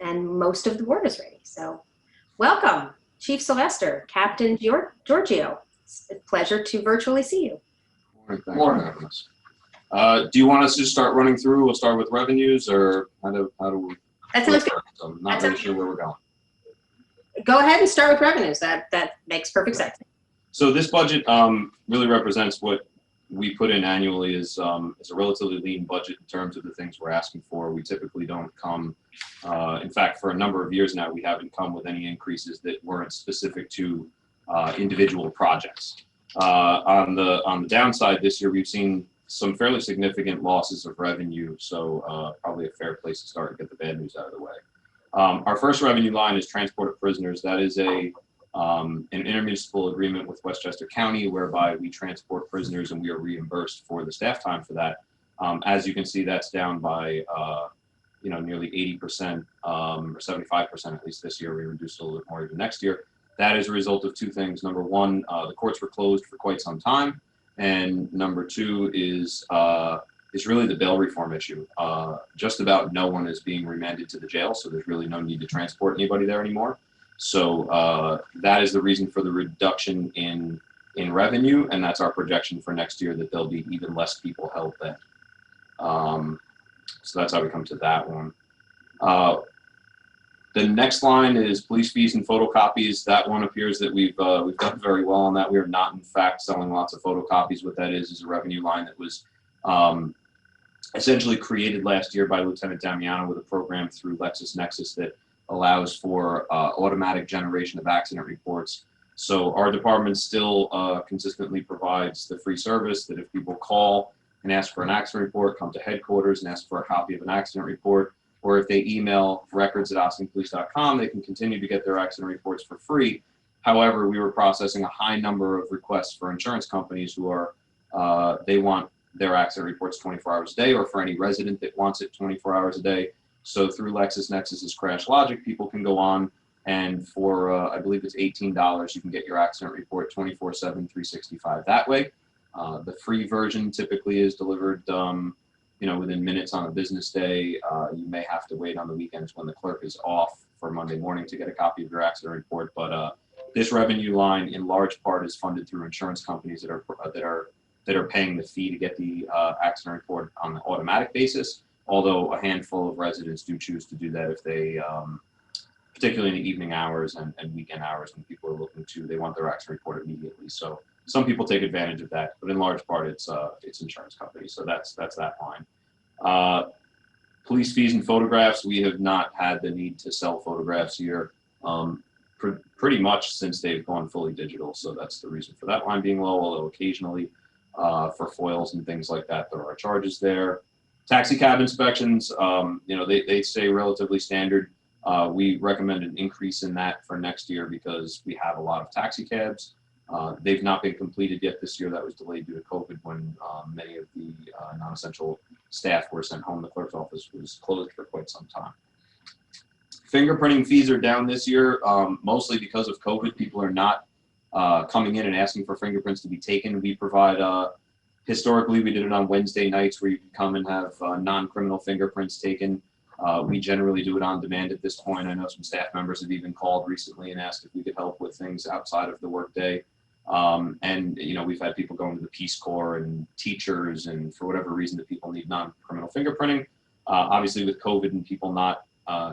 and most of the board is ready. So welcome, Chief Sylvester, Captain Giorgio. It's a pleasure to virtually see you. Thanks for having us. Do you want us to start running through? We'll start with revenues, or how do we? That sounds good. I'm not really sure where we're going. Go ahead and start with revenues. That makes perfect sense. So this budget really represents what we put in annually is a relatively lean budget in terms of the things we're asking for. We typically don't come, in fact, for a number of years now, we haven't come with any increases that weren't specific to individual projects. On the downside this year, we've seen some fairly significant losses of revenue, so probably a fair place to start and get the bad news out of the way. Our first revenue line is transport of prisoners. That is an intermunicipal agreement with Westchester County whereby we transport prisoners and we are reimbursed for the staff time for that. As you can see, that's down by nearly 80%, or 75% at least this year. We reduced a little bit more even next year. That is a result of two things. Number one, the courts were closed for quite some time. And number two is really the bail reform issue. Just about no one is being remanded to the jail, so there's really no need to transport anybody there anymore. So that is the reason for the reduction in revenue, and that's our projection for next year, that there'll be even less people held then. So that's how we come to that one. The next line is police fees and photocopies. That one appears that we've done very well on that. We are not, in fact, selling lots of photocopies. What that is a revenue line that was essentially created last year by Lieutenant Damiano with a program through LexisNexis that allows for automatic generation of accident reports. So our department still consistently provides the free service that if people call and ask for an accident report, come to headquarters and ask for a copy of an accident report, or if they email records@austinpolice.com, they can continue to get their accident reports for free. However, we were processing a high number of requests for insurance companies who are, they want their accident reports 24 hours a day, or for any resident that wants it 24 hours a day. So through LexisNexis's Crash Logic, people can go on and for, I believe it's $18, you can get your accident report 24/7, 365 that way. The free version typically is delivered within minutes on a business day. You may have to wait on the weekends when the clerk is off for Monday morning to get a copy of your accident report. But this revenue line, in large part, is funded through insurance companies that are paying the fee to get the accident report on an automatic basis. Although a handful of residents do choose to do that if they, particularly in the evening hours and weekend hours when people are looking to, they want their accident report immediately. So some people take advantage of that, but in large part, it's insurance companies. So that's that line. Police fees and photographs. We have not had the need to sell photographs here pretty much since they've gone fully digital. So that's the reason for that line being low, although occasionally for foils and things like that, there are charges there. Taxi cab inspections, they stay relatively standard. We recommend an increase in that for next year because we have a lot of taxi cabs. They've not been completed yet this year. That was delayed due to COVID when many of the non-essential staff were sent home. The clerk's office was closed for quite some time. Fingerprinting fees are down this year, mostly because of COVID. People are not coming in and asking for fingerprints to be taken. We provide, historically, we did it on Wednesday nights where you could come and have non-criminal fingerprints taken. We generally do it on demand at this point. I know some staff members have even called recently and asked if we could help with things outside of the workday. And we've had people going to the Peace Corps and teachers, and for whatever reason that people need non-criminal fingerprinting. Obviously with COVID and people not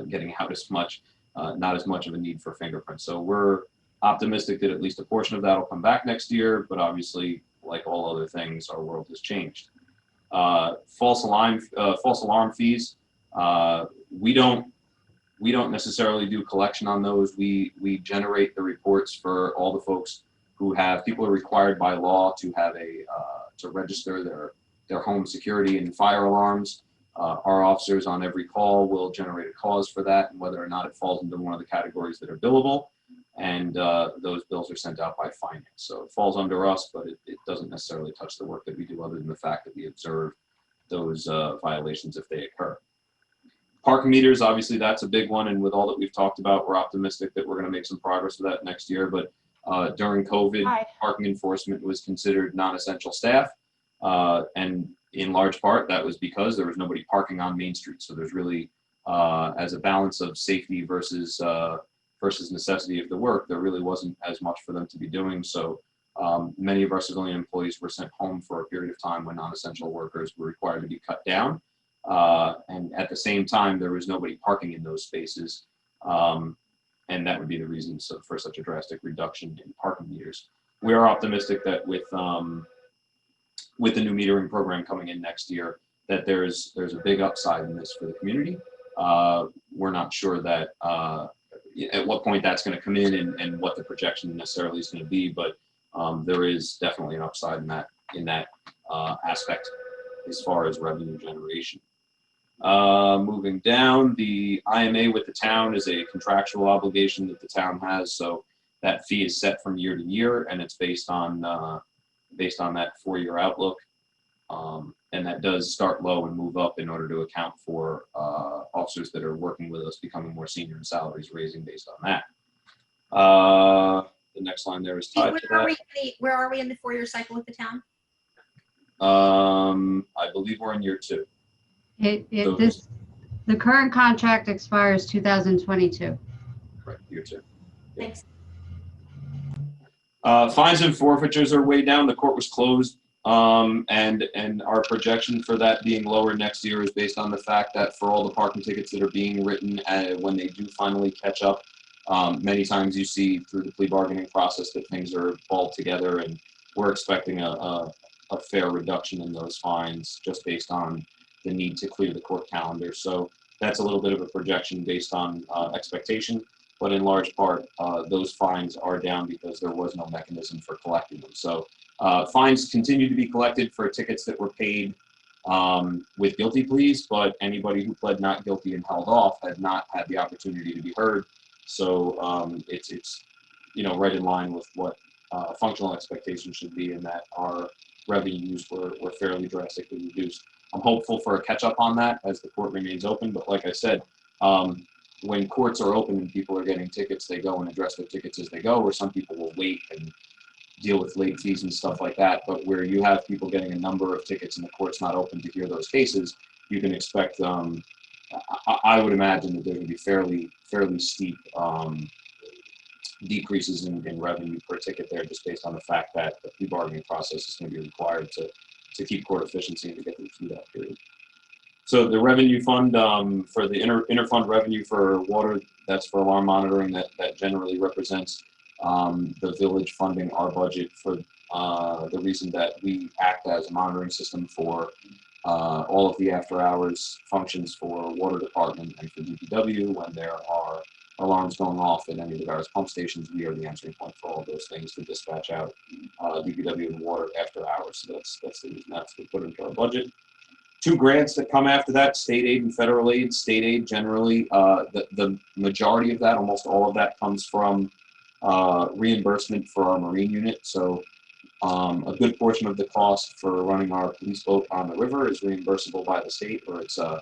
getting out as much, not as much of a need for fingerprints. So we're optimistic that at least a portion of that will come back next year, but obviously, like all other things, our world has changed. False alarm fees. We don't necessarily do collection on those. We generate the reports for all the folks who have, people are required by law to have to register their home security and fire alarms. Our officers on every call will generate a cause for that, and whether or not it falls into one of the categories that are billable, and those bills are sent out by finance. So it falls under us, but it doesn't necessarily touch the work that we do, other than the fact that we observe those violations if they occur. Parking meters, obviously that's a big one, and with all that we've talked about, we're optimistic that we're going to make some progress with that next year. But during COVID, parking enforcement was considered non-essential staff, and in large part that was because there was nobody parking on Main Street. So there's really as a balance of safety versus necessity of the work, there really wasn't as much for them to be doing. So many of our civilian employees were sent home for a period of time when non-essential workers were required to be cut down. And at the same time, there was nobody parking in those spaces. And that would be the reason for such a drastic reduction in parking meters. We are optimistic that with the new metering program coming in next year, that there's a big upside in this for the community. We're not sure that at what point that's going to come in and what the projection necessarily is going to be, but there is definitely an upside in that aspect as far as revenue generation. Moving down, the IMA with the town is a contractual obligation that the town has, so that fee is set from year to year, and it's based on that 4-year outlook. And that does start low and move up in order to account for officers that are working with us becoming more senior and salaries raising based on that. The next line there is tied to that. Where are we in the 4-year cycle with the town? I believe we're in year 2. The current contract expires 2022. Right, year 2. Thanks. Fines and forfeitures are way down. The court was closed, and our projection for that being lower next year is based on the fact that for all the parking tickets that are being written, when they do finally catch up, many times you see through the plea bargaining process that things are balled together, and we're expecting a fair reduction in those fines just based on the need to clear the court calendar. So that's a little bit of a projection based on expectation, but in large part, those fines are down because there was no mechanism for collecting them. So fines continue to be collected for tickets that were paid with guilty pleas, but anybody who pled not guilty and held off had not had the opportunity to be heard. So it's right in line with what functional expectations should be, in that our revenues were fairly drastically reduced. I'm hopeful for a catch up on that as the court remains open, but like I said, when courts are open and people are getting tickets, they go and address their tickets as they go, or some people will wait and deal with late fees and stuff like that. But where you have people getting a number of tickets and the court's not open to hear those cases, you can expect, I would imagine that there would be fairly steep decreases in revenue per ticket there, just based on the fact that the plea bargaining process is going to be required to keep court efficiency and to get them through that period. So the revenue fund for the interfund revenue for water, that's for alarm monitoring, that generally represents the village funding our budget for the reason that we act as a monitoring system for all of the after hours functions for water department and for DPW. When there are alarms going off at any of the various pump stations, we are the answering point for all of those things to dispatch out DPW and water after hours. So that's the reason that's put into our budget. 2 grants that come after that: state aid and federal aid. State aid, generally, the majority of that, almost all of that, comes from reimbursement for our marine unit. So a good portion of the cost for running our police boat on the river is reimbursable by the state, or it's a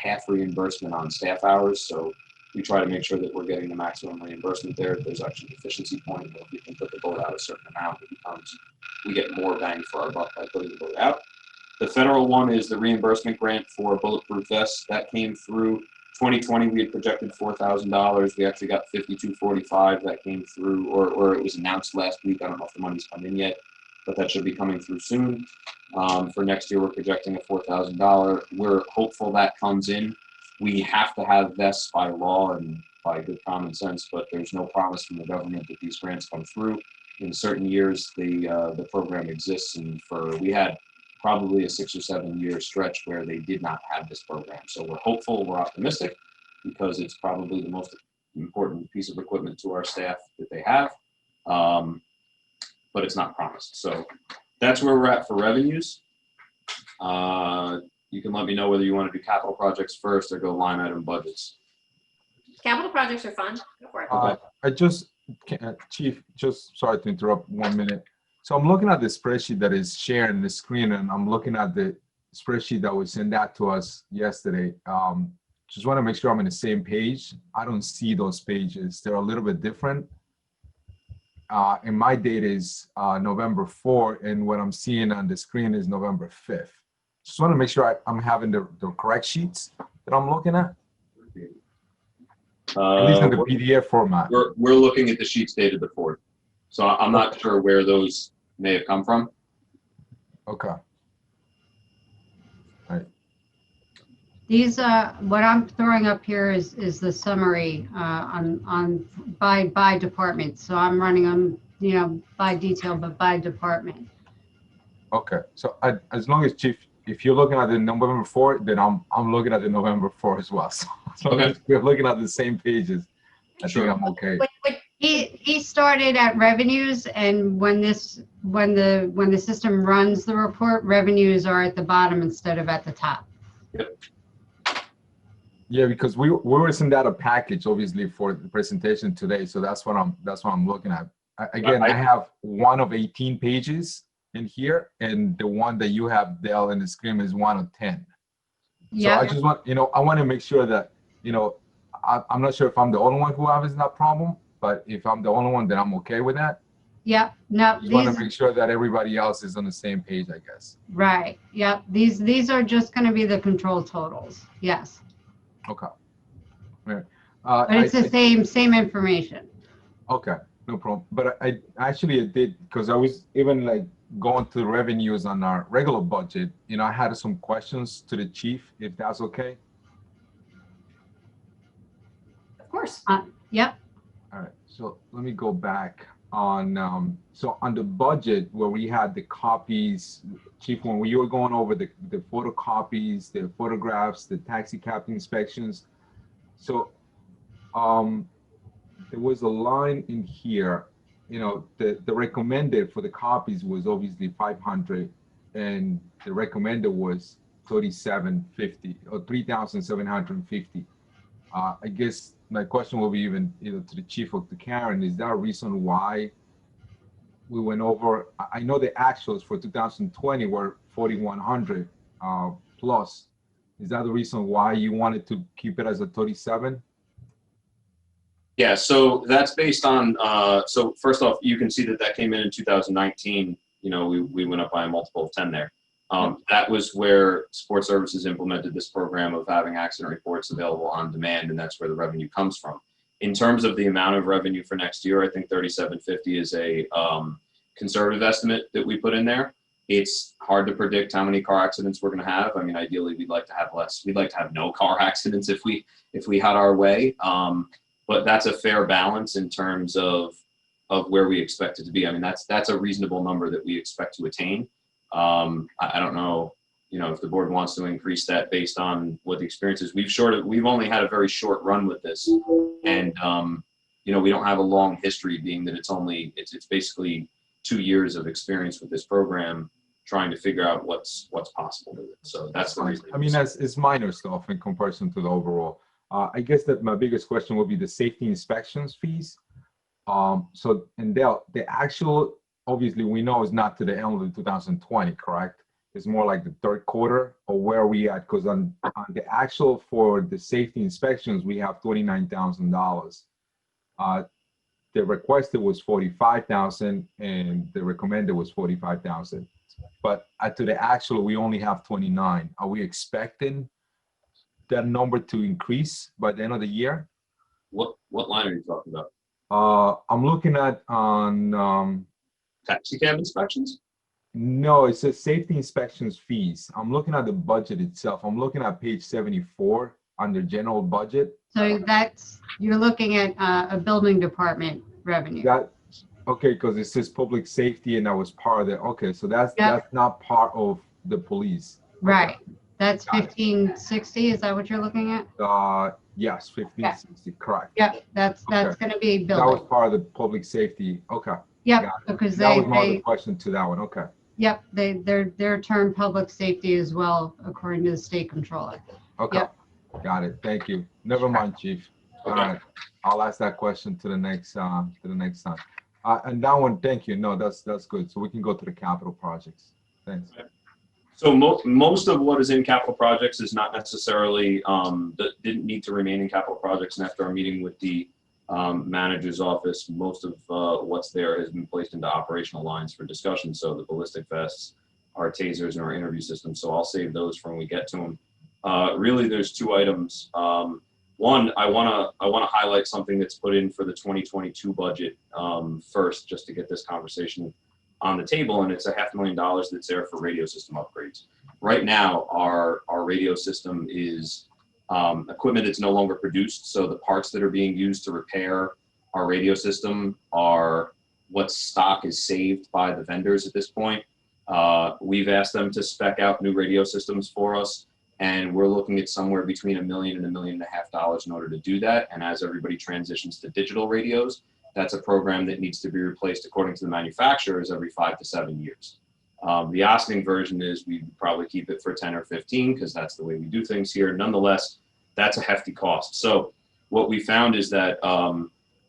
half reimbursement on staff hours. So we try to make sure that we're getting the maximum reimbursement there. There's actually an efficiency point. If we can put the boat out a certain amount, we get more bang for our buck by putting the boat out. The federal one is the reimbursement grant for bulletproof vests. That came through 2020. We had projected $4,000. We actually got $5,245. That came through, or it was announced last week. I don't know if the money's come in yet, but that should be coming through soon. For next year, we're projecting a $4,000. We're hopeful that comes in. We have to have vests by law and by good common sense, but there's no promise from the government that these grants come through. In certain years, the program exists, and we had probably a 6 or 7 year stretch where they did not have this program. So we're hopeful, we're optimistic, because it's probably the most important piece of equipment to our staff that they have, but it's not promised. So that's where we're at for revenues. You can let me know whether you want to do capital projects first or go line item budgets. Capital projects are fun. Go for it. Okay. Chief, just sorry to interrupt 1 minute. So I'm looking at the spreadsheet that is shared on the screen, and I'm looking at the spreadsheet that was sent out to us yesterday. Just want to make sure I'm on the same page. I don't see those pages. They're a little bit different. And my date is November 4, and what I'm seeing on the screen is November 5th. Just want to make sure I'm having the correct sheets. that I'm looking at? At least in the PDF format. We're looking at the sheets dated the 4th. So I'm not sure where those may have come from. Okay. These, what I'm throwing up here is the summary by department. So I'm running them, you know, by detail, but by department. Okay. So as long as Chief, if you're looking at the November 4, then I'm looking at the November 4 as well. So as long as we're looking at the same pages, I think I'm okay. He started at revenues, and when the system runs the report, revenues are at the bottom instead of at the top. Yeah, because we were sent out a package, obviously, for the presentation today. So that's what I'm looking at. I have one of 18 pages in here, and the one that you have, Dale, in the screen is one of 10. Yeah. So I just want, I want to make sure that, I'm not sure if I'm the only one who has that problem, but if I'm the only one, then I'm okay with that. Yep. No, Just want to make sure that everybody else is on the same page, I guess. Right. Yep. These are just going to be the control totals. Yes. Okay. All right. But it's the same information. Okay, no problem. But I actually did, because I was even like going to the revenues on our regular budget. I had some questions to the chief, if that's okay. Of course. Yep. All right. So let me go back on. So on the budget where we had the copies, Chief, when we were going over the photocopies, the photographs, the taxi cab inspections. So there was a line in here, the recommended for the copies was obviously 500, and the recommended was 3750 or 3750. I guess my question will be even to the chief or to Karen, is there a reason why we went over? I know the actuals for 2020 were 4100 plus. Is that the reason why you wanted to keep it as a 37? Yeah, so that's based on, so first off, you can see that came in 2019. We went up by a multiple of 10 there. That was where Support Services implemented this program of having accident reports available on demand, and that's where the revenue comes from. In terms of the amount of revenue for next year, I think 3750 is a conservative estimate that we put in there. It's hard to predict how many car accidents we're going to have. I mean, ideally, we'd like to have less. We'd like to have no car accidents if we had our way. But that's a fair balance in terms of where we expect it to be. I mean, that's a reasonable number that we expect to attain. I don't know, if the board wants to increase that based on what the experience is. We've only had a very short run with this, and we don't have a long history, being that it's basically 2 years of experience with this program, trying to figure out what's possible with it. So that's the reason. I mean, it's minor stuff in comparison to the overall. I guess that my biggest question will be the safety inspections fees. So, and the actual, obviously we know is not to the end of 2020, correct? It's more like the third quarter, or where are we at? Because on the actual for the safety inspections, we have $29,000. The requested was 45,000 and the recommended was 45,000. But to the actual, we only have 29. Are we expecting that number to increase by the end of the year? What line are you talking about? I'm looking at on Taxi cab inspections? no, it says safety inspections fees. I'm looking at the budget itself. I'm looking at page 74 under general budget. So you're looking at a building department revenue. Okay, because it says public safety and that was part of it. Okay, so that's not part of the police. Right. That's 1560. Is that what you're looking at? Yes, 1560, correct. Yep. That's going to be That was building. part of the public safety. Okay. Yep. got it. Because That was my other they question to that one. Okay. yep, they're termed public safety as well, according to the state controller. Okay. Yep. Got it. Thank you. Never mind, Chief. All right. I'll ask that question to the next time. And that one, thank you. No, that's good. So we can go to the capital projects. Thanks. So most of what is in capital projects is not necessarily that didn't need to remain in capital projects. And after our meeting with the manager's office, most of what's there has been placed into operational lines for discussion. So the ballistic vests, our tasers, and our interview systems. So I'll save those for when we get to them. Really, there's two items. One, I wanna highlight something that's put in for the 2022 budget first, just to get this conversation on the table, and it's $500,000 that's there for radio system upgrades. Right now, our radio system is equipment that's no longer produced, so the parts that are being used to repair our radio system are what stock is saved by the vendors at this point. We've asked them to spec out new radio systems for us, and we're looking at somewhere between $1 million and $1.5 million in order to do that. And as everybody transitions to digital radios, that's a program that needs to be replaced according to the manufacturers every 5 to 7 years. The Ossining version is we probably keep it for 10 or 15 because that's the way we do things here. Nonetheless, that's a hefty cost. So what we found is that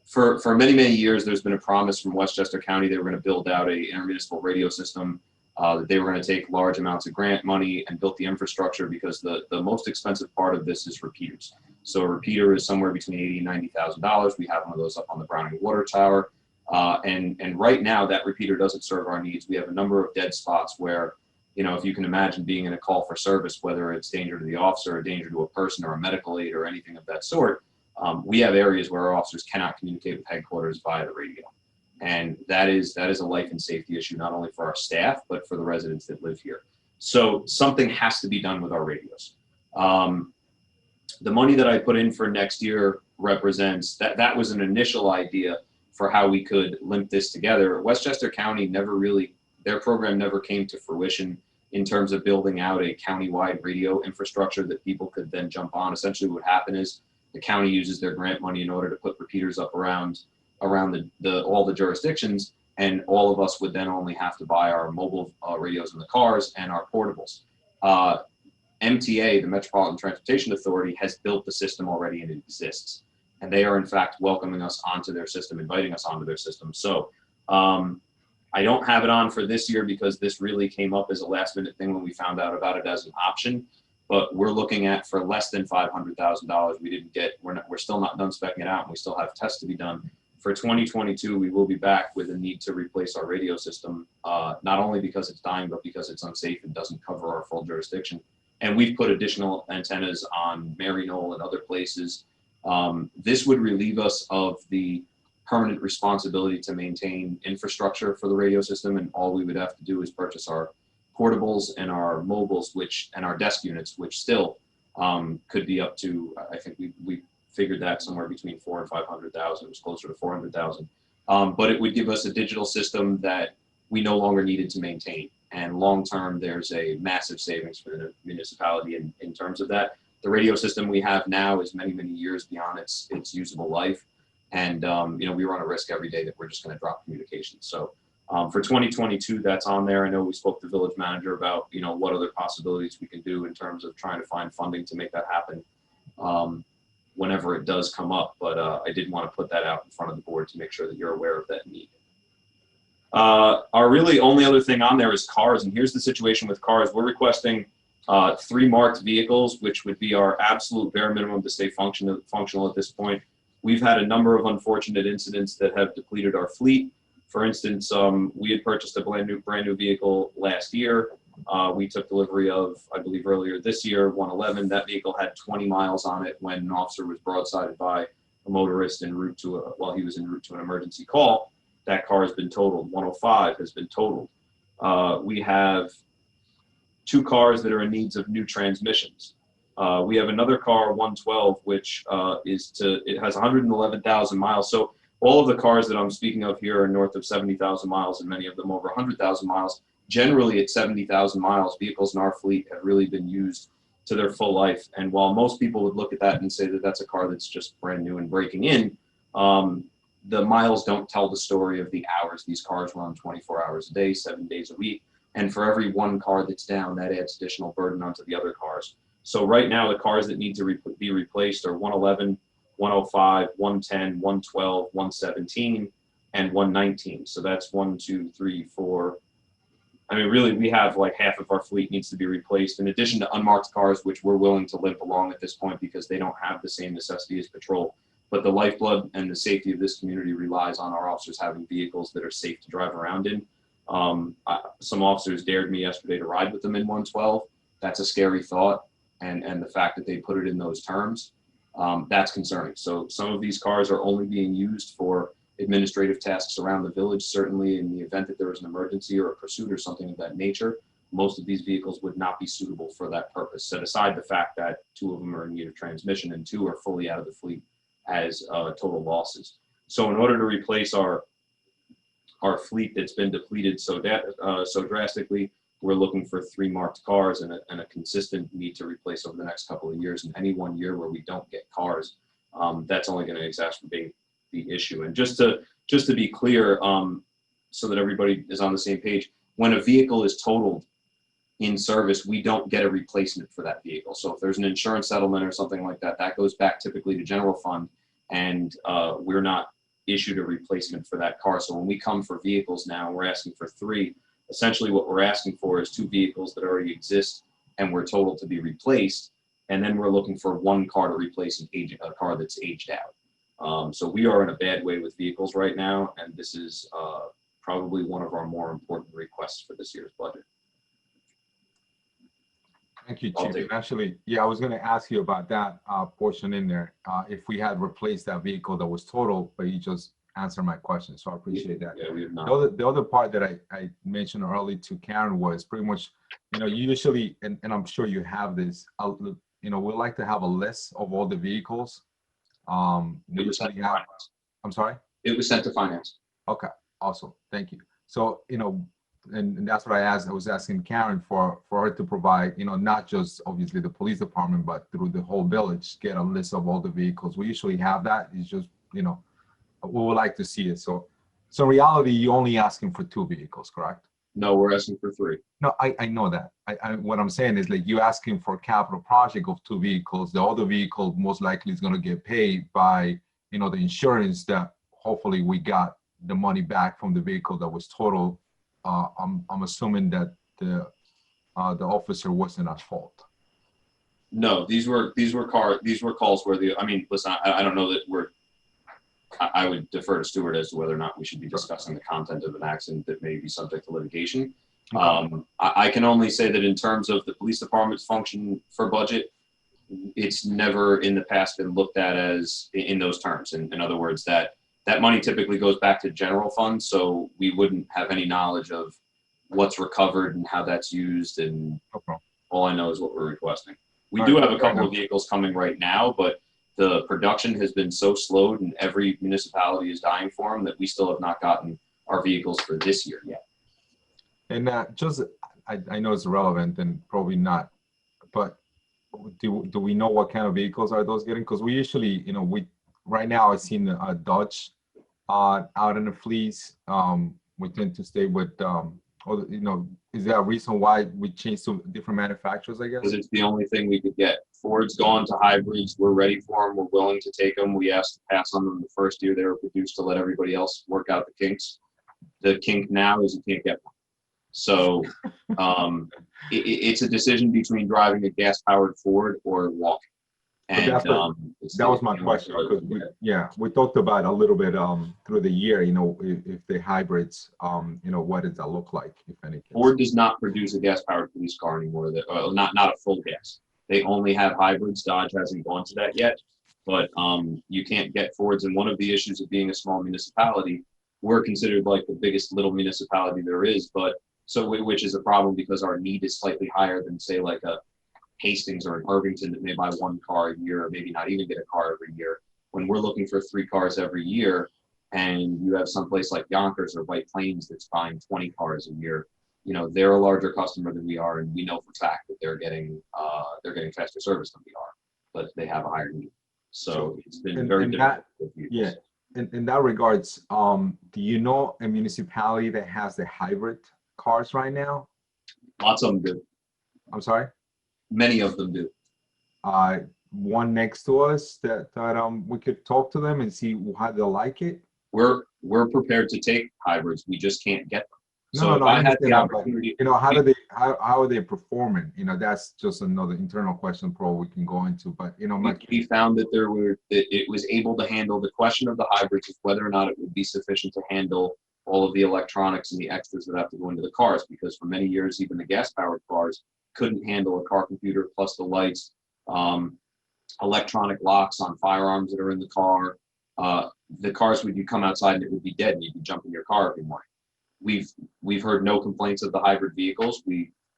for many, many years, there's been a promise from Westchester County they were going to build out a intermunicipal radio system, that they were going to take large amounts of grant money and build the infrastructure, because the most expensive part of this is repeaters. So a repeater is somewhere between $80,000 and $90,000. We have one of those up on the Browning Water Tower. And right now that repeater doesn't serve our needs. We have a number of dead spots where, you know, if you can imagine being in a call for service, whether it's danger to the officer or danger to a person or a medical aid or anything of that sort, we have areas where our officers cannot communicate with headquarters via the radio. And that is a life and safety issue, not only for our staff, but for the residents that live here. So something has to be done with our radios. The money that I put in for next year represents that was an initial idea for how we could limp this together. Westchester County their program never came to fruition in terms of building out a county-wide radio infrastructure that people could then jump on. Essentially what happened is the county uses their grant money in order to put repeaters up around all the jurisdictions, and all of us would then only have to buy our mobile radios in the cars and our portables. MTA, the Metropolitan Transportation Authority, has built the system already and it exists. And they are in fact welcoming us onto their system, inviting us onto their system. So I don't have it on for this year because this really came up as a last minute thing when we found out about it as an option. But we're looking at, for less than $500,000, we're still not done speccing it out, and we still have tests to be done. For 2022, we will be back with a need to replace our radio system, not only because it's dying, but because it's unsafe and doesn't cover our full jurisdiction. And we've put additional antennas on Maryknoll and other places. This would relieve us of the permanent responsibility to maintain infrastructure for the radio system, and all we would have to do is purchase our portables and our mobiles, and our desk units, which still could be up to, I think we figured that somewhere between $400,000 and $500,000. It was closer to $400,000. But it would give us a digital system that we no longer needed to maintain. And long-term, there's a massive savings for the municipality in terms of that. The radio system we have now is many, many years beyond its usable life. And, we run a risk every day that we're just going to drop communications. So for 2022, that's on there. I know we spoke to the village manager about, what other possibilities we can do in terms of trying to find funding to make that happen whenever it does come up. But I did want to put that out in front of the board to make sure that you're aware of that need. Our really only other thing on there is cars. And here's the situation with cars. We're requesting 3 marked vehicles, which would be our absolute bare minimum to stay functional at this point. We've had a number of unfortunate incidents that have depleted our fleet. For instance, we had purchased a brand new vehicle last year. We took delivery of, I believe earlier this year, 111. That vehicle had 20 miles on it when an officer was broadsided by a motorist while he was en route to an emergency call. That car has been totaled. 105 has been totaled. We have 2 cars that are in needs of new transmissions. We have another car, 112, which it has 111,000 miles. So all of the cars that I'm speaking of here are north of 70,000 miles, and many of them over 100,000 miles. Generally at 70,000 miles, vehicles in our fleet have really been used to their full life. And while most people would look at that and say that that's a car that's just brand new and breaking in, the miles don't tell the story of the hours. These cars run 24 hours a day, 7 days a week. And for every one car that's down, that adds additional burden onto the other cars. So right now, the cars that need to be replaced are 111, 105, 110, 112, 117, and 119. So that's 1, 2, 3, 4. I mean, really, we have like half of our fleet needs to be replaced, in addition to unmarked cars, which we're willing to limp along at this point because they don't have the same necessity as patrol. But the lifeblood and the safety of this community relies on our officers having vehicles that are safe to drive around in. Some officers dared me yesterday to ride with them in 112. That's a scary thought. and the fact that they put it in those terms, that's concerning. So some of these cars are only being used for administrative tasks around the village. Certainly in the event that there was an emergency or a pursuit or something of that nature, most of these vehicles would not be suitable for that purpose. Set aside the fact that 2 of them are in need of transmission and 2 are fully out of the fleet as total losses. So in order to replace our fleet that's been depleted so drastically, we're looking for 3 marked cars and a consistent need to replace over the next couple of years. And any one year where we don't get cars, that's only going to exacerbate the issue. And just to be clear, so that everybody is on the same page, when a vehicle is totaled in service, we don't get a replacement for that vehicle. So if there's an insurance settlement or something like that, that goes back typically to general fund, and we're not issued a replacement for that car. So when we come for vehicles now, we're asking for 3. Essentially what we're asking for is 2 vehicles that already exist and we're totaled to be replaced. And then we're looking for 1 car to replace a car that's aged out. So we are in a bad way with vehicles right now. And this is probably one of our more important requests for this year's budget. Thank you, Chief. And actually, yeah, I was going to ask you about that portion in there. If we had replaced that vehicle that was total, but you just answered my question, so I appreciate that. Yeah, we have not. The other part that I mentioned earlier to Karen was pretty much, you usually, and I'm sure you have this, we like to have a list of all the vehicles. We usually have, I'm sorry? It was sent to finance. Okay, awesome. Thank you. So, and that's what I was asking Karen for her to provide, not just obviously the police department, but through the whole village, get a list of all the vehicles. We usually have that. It's just, we would like to see it. So in reality, you're only asking for 2 vehicles, correct? No, we're asking for 3. No, I know that. What I'm saying is, like, you're asking for a capital project of 2 vehicles. The other vehicle most likely is going to get paid by, the insurance that hopefully we got the money back from the vehicle that was total. I'm assuming that the officer wasn't at fault. No, these were calls where listen, I don't know that I would defer to Stuart as to whether or not we should be discussing the content of an accident that may be subject to litigation. Okay. I can only say that in terms of the police department's function for budget, it's never in the past been looked at as in those terms. In other words, that money typically goes back to general fund, so we wouldn't have any knowledge of what's recovered and how that's used, and all I know is what we're requesting. We do have a couple of vehicles coming right now, but the production has been so slowed and every municipality is dying for them that we still have not gotten our vehicles for this year yet. And I know it's irrelevant and probably not, but do we know what kind of vehicles are those getting? Because we usually, right now I've seen a Dodge out in the fleets. We tend to stay with, is there a reason why we changed to different manufacturers, I guess? Because it's the only thing we could get. Ford's gone to hybrids. We're ready for them. We're willing to take them. We asked to pass on them the first year they were produced to let everybody else work out the kinks. The kink now is you can't get one. So it's a decision between driving a gas-powered Ford or walking. And that was my question, because we talked about a little bit through the year, if the hybrids, what does that look like, if anything? Ford does not produce a gas-powered police car anymore. Not a full gas. They only have hybrids. Dodge hasn't gone to that yet, but you can't get Fords. And one of the issues of being a small municipality, we're considered like the biggest little municipality there is, which is a problem because our need is slightly higher than, say, like a Hastings or an Irvington that may buy 1 car a year, or maybe not even get a car every year. When we're looking for 3 cars every year, and you have someplace like Yonkers or White Plains that's buying 20 cars a year, they're a larger customer than we are, and we know for a fact that they're getting faster service than we are, but they have a higher need. So it's been very difficult. Yeah. In that regards, do you know a municipality that has the hybrid cars right now? Lots of them do. I'm sorry? Many of them do. One next to us that we could talk to them and see how they like it. We're prepared to take hybrids. We just can't get them. So I had the opportunity, how are they performing? That's just another internal question probably we can go into, but we found that it was able to handle the question of the hybrids, is whether or not it would be sufficient to handle all of the electronics and the extras that have to go into the cars, because for many years, even the gas powered cars couldn't handle a car computer plus the lights, electronic locks on firearms that are in the car. The cars would, you come outside and it would be dead and you'd be jumping your car every morning. We've heard no complaints of the hybrid vehicles.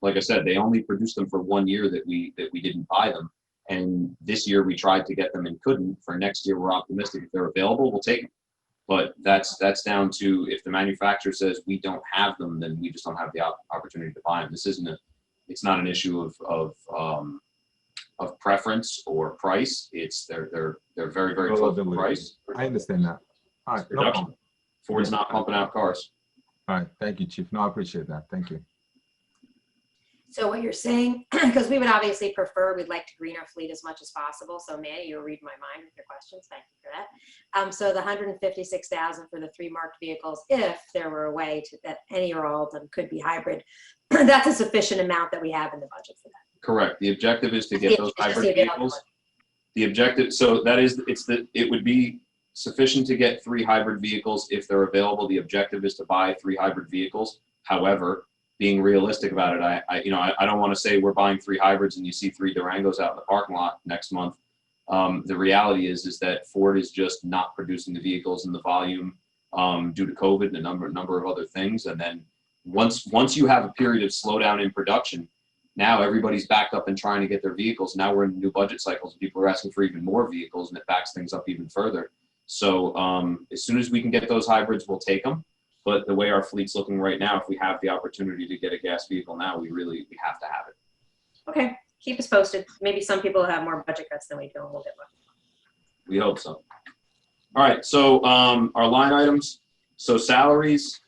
Like I said, they only produced them for 1 year that we didn't buy them. And this year we tried to get them and couldn't. For next year, we're optimistic. If they're available, we'll take them. But that's down to, if the manufacturer says we don't have them, then we just don't have the opportunity to buy them. This isn't it's not an issue of preference or price. It's they're very, very close to price. I understand that. All right. No Production. problem. Ford's not pumping out cars. All right. Thank you, Chief. No, I appreciate that. Thank you. So what you're saying, because we would obviously prefer, we'd like to green our fleet as much as possible. So Manny, you're reading my mind with your questions. Thank you for that. So the 156,000 for the 3 marked vehicles, if there were a way to, that any or all of them could be hybrid, that's a sufficient amount that we have in the budget for that. Correct. The objective is to get those hybrid vehicles. The objective, so that is, it would be sufficient to get 3 hybrid vehicles if they're available. The objective is to buy 3 hybrid vehicles. However, being realistic about it, I don't want to say we're buying 3 hybrids and you see 3 Durangos out in the parking lot next month. The reality is that Ford is just not producing the vehicles in the volume due to COVID and a number of other things. And then once you have a period of slowdown in production, now everybody's backed up and trying to get their vehicles. Now we're in new budget cycles. People are asking for even more vehicles, and it backs things up even further. So as soon as we can get those hybrids, we'll take them. But the way our fleet's looking right now, if we have the opportunity to get a gas vehicle now, we have to have it. Okay, keep us posted. Maybe some people have more budget cuts than we do, and we'll get one. We hope so. All right, so our line items. So salaries,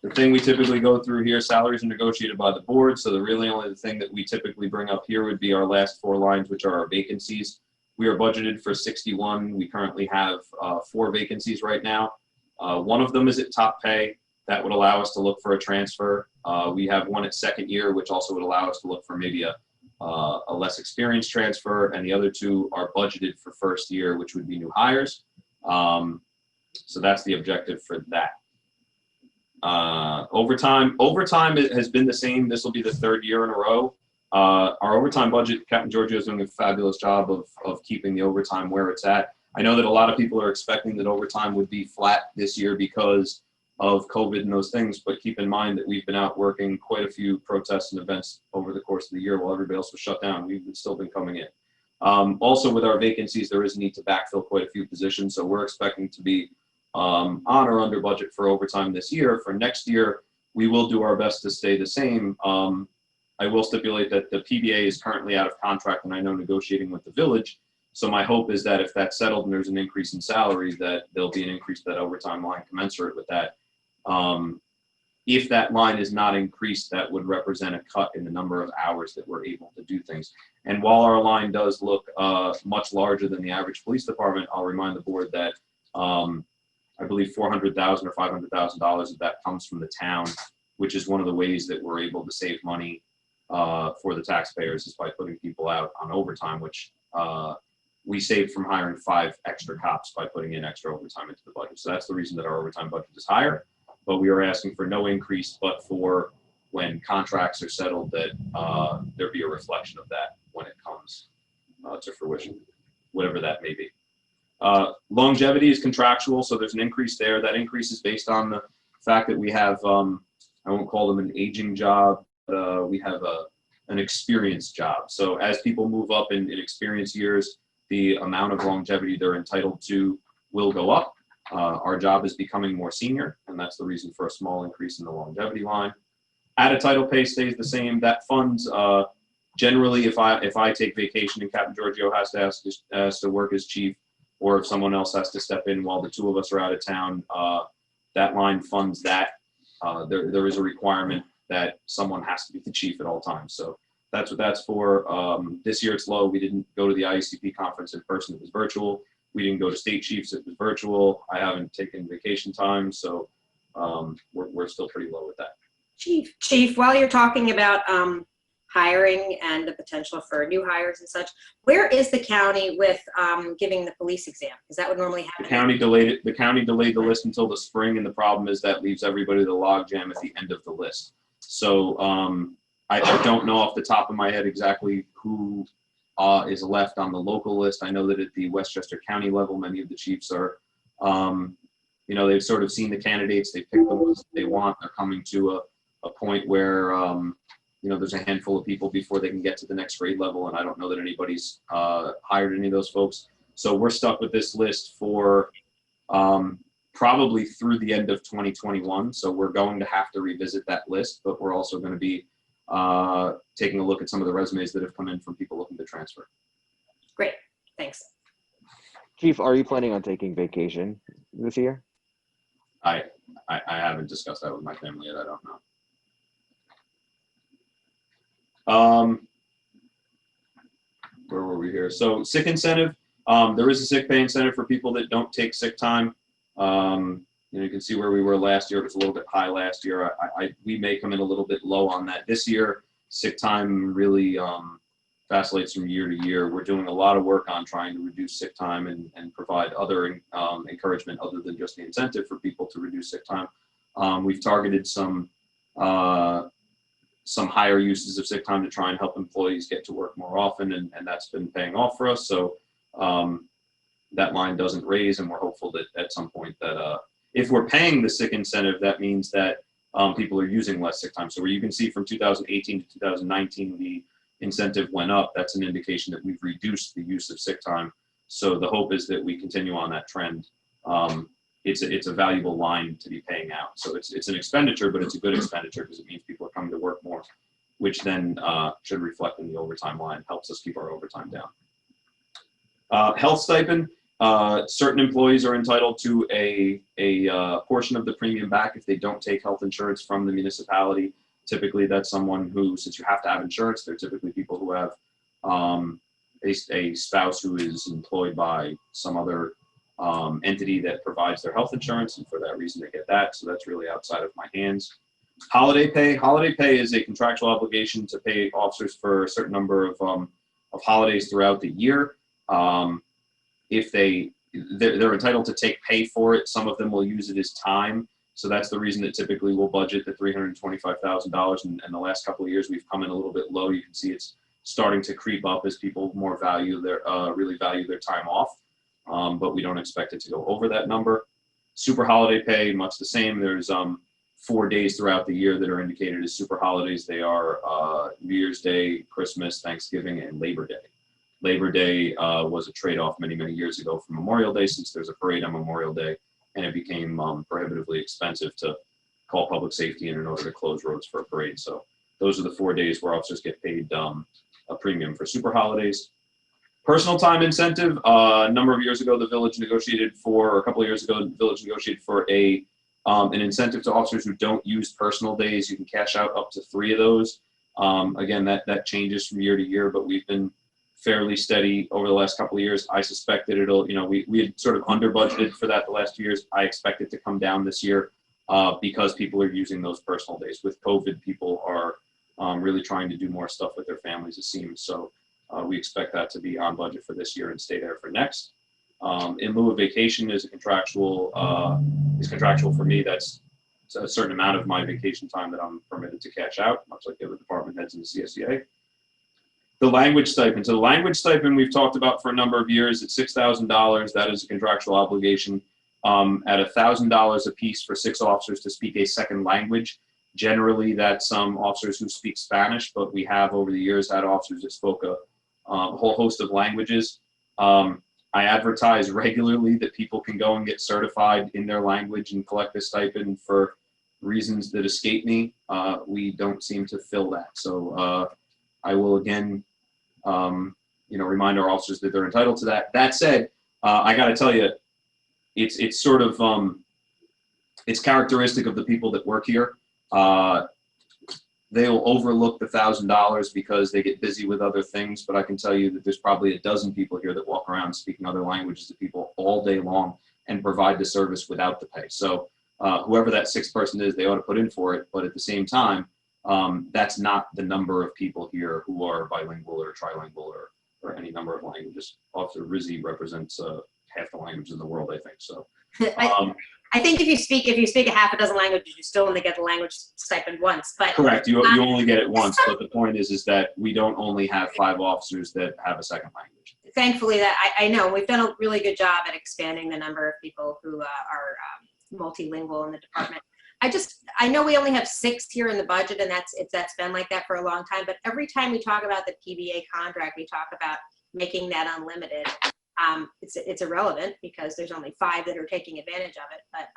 the thing we typically go through here, salaries are negotiated by the board. So the really only thing that we typically bring up here would be our last 4 lines, which are our vacancies. We are budgeted for 61. We currently have 4 vacancies right now. One of them is at top pay. That would allow us to look for a transfer. We have one at second year, which also would allow us to look for maybe a less experienced transfer. And the other 2 are budgeted for first year, which would be new hires. So that's the objective for that. Overtime has been the same. This will be the 3rd year in a row. Our overtime budget, Captain Giorgio is doing a fabulous job of keeping the overtime where it's at. I know that a lot of people are expecting that overtime would be flat this year because of COVID and those things, but keep in mind that we've been out working quite a few protests and events over the course of the year while everybody else was shut down. We've still been coming in. Also with our vacancies, there is a need to backfill quite a few positions, so we're expecting to be on or under budget for overtime this year. For next year, we will do our best to stay the same. I will stipulate that the PBA is currently out of contract, and I know negotiating with the village. So my hope is that if that's settled and there's an increase in salaries, that there'll be an increase to that overtime line commensurate with that. If that line is not increased, that would represent a cut in the number of hours that we're able to do things. And while our line does look much larger than the average police department, I'll remind the board that I believe $400,000 or $500,000 of that comes from the town, which is one of the ways that we're able to save money for the taxpayers is by putting people out on overtime, which we saved from hiring 5 extra cops by putting in extra overtime into the budget. So that's the reason that our overtime budget is higher, but we are asking for no increase, but for when contracts are settled that there be a reflection of that when it comes to fruition, whatever that may be. Longevity is contractual, so there's an increase there. That increase is based on the fact that we have, I won't call them an aging job, but we have an experienced job. So as people move up in experience years, the amount of longevity they're entitled to will go up. Our job is becoming more senior, and that's the reason for a small increase in the longevity line. Added title pay stays the same. That funds, generally, if I take vacation and Captain Giorgio has to work as chief, or if someone else has to step in while the 2 of us are out of town, that line funds that. There is a requirement that someone has to be the chief at all times. So that's what that's for. This year it's low. We didn't go to the IACP conference in person. It was virtual. We didn't go to state chiefs. It was virtual. I haven't taken vacation time. So we're still pretty low with that. Chief, while you're talking about hiring and the potential for new hires and such, where is the county with giving the police exam? Because that would normally happen. The county delayed it. The county delayed the list until the spring, and the problem is that leaves everybody the log jam at the end of the list. So I don't know off the top of my head exactly who is left on the local list. I know that at the Westchester County level, many of the chiefs are, they've sort of seen the candidates, they pick the ones they want. They're coming to a point where, there's a handful of people before they can get to the next grade level. And I don't know that anybody's hired any of those folks. So we're stuck with this list for probably through the end of 2021. So we're going to have to revisit that list, but we're also going to be taking a look at some of the resumes that have come in from people looking to transfer. Great, thanks. Chief, are you planning on taking vacation this year? I haven't discussed that with my family yet. I don't know. Where were we here? So sick incentive. There is a sick pay incentive for people that don't take sick time. You can see where we were last year. It was a little bit high last year. We may come in a little bit low on that this year. Sick time really vacillates from year to year. We're doing a lot of work on trying to reduce sick time and provide other encouragement other than just the incentive for people to reduce sick time. We've targeted some higher uses of sick time to try and help employees get to work more often, and that's been paying off for us. So that line doesn't raise, and we're hopeful that at some point that if we're paying the sick incentive, that means that people are using less sick time. So where you can see from 2018 to 2019, the incentive went up. That's an indication that we've reduced the use of sick time. So the hope is that we continue on that trend. It's a valuable line to be paying out. So it's an expenditure, but it's a good expenditure because it means people are coming to work more, which then should reflect in the overtime line, helps us keep our overtime down. Health stipend. Certain employees are entitled to a portion of the premium back if they don't take health insurance from the municipality. Typically, that's someone who, since you have to have insurance, they're typically people who have a spouse who is employed by some other entity that provides their health insurance, and for that reason they get that. So that's really outside of my hands. Holiday pay. Holiday pay is a contractual obligation to pay officers for a certain number of holidays throughout the year. If they're entitled to take pay for it, some of them will use it as time. So that's the reason that typically we'll budget the $325,000. And the last couple of years we've come in a little bit low. You can see it's starting to creep up as people more really value their time off. But we don't expect it to go over that number. Super holiday pay, much the same. There's 4 days throughout the year that are indicated as super holidays. They are New Year's Day, Christmas, Thanksgiving, and Labor Day. Labor Day was a trade-off many, many years ago from Memorial Day, since there's a parade on Memorial Day, and it became prohibitively expensive to call public safety in order to close roads for a parade. So those are the 4 days where officers get paid a premium for super holidays. Personal time incentive. A number of years ago, the village negotiated for, a couple of years ago, the village negotiated for an incentive to officers who don't use personal days. You can cash out up to 3 of those. Again, that changes from year to year, but we've been fairly steady over the last couple of years. I suspect that it'll, we had sort of under budgeted for that the last 2 years. I expect it to come down this year because people are using those personal days. With COVID, people are really trying to do more stuff with their families, it seems. So we expect that to be on budget for this year and stay there for next. In lieu of vacation is contractual for me. That's a certain amount of my vacation time that I'm permitted to cash out, much like the other department heads in the CSEA. The language stipend. So the language stipend we've talked about for a number of years. It's $6,000. That is a contractual obligation. At $1,000 a piece for 6 officers to speak a second language. Generally, that's officers who speak Spanish, but we have over the years had officers that spoke a whole host of languages. I advertise regularly that people can go and get certified in their language and collect the stipend for reasons that escape me. We don't seem to fill that. So I will again, remind our officers that they're entitled to that. That said, I got to tell you, it's sort of it's characteristic of the people that work here. They'll overlook the $1,000 because they get busy with other things. But I can tell you that there's probably a dozen people here that walk around speaking other languages to people all day long and provide the service without the pay. So whoever that 6th person is, they ought to put in for it. But at the same time, that's not the number of people here who are bilingual or trilingual or any number of languages. Officer Rizzi represents half the languages in the world, I think. So I think if you speak a half a dozen languages, you still only get the language stipend once, but. Correct. You only get it once, but the point is that we don't only have 5 officers that have a second language. Thankfully, that I know we've done a really good job at expanding the number of people who are multilingual in the department. I know we only have 6 here in the budget, and that's been like that for a long time. But every time we talk about the PBA contract, we talk about making that unlimited. It's irrelevant because there's only 5 that are taking advantage of it. But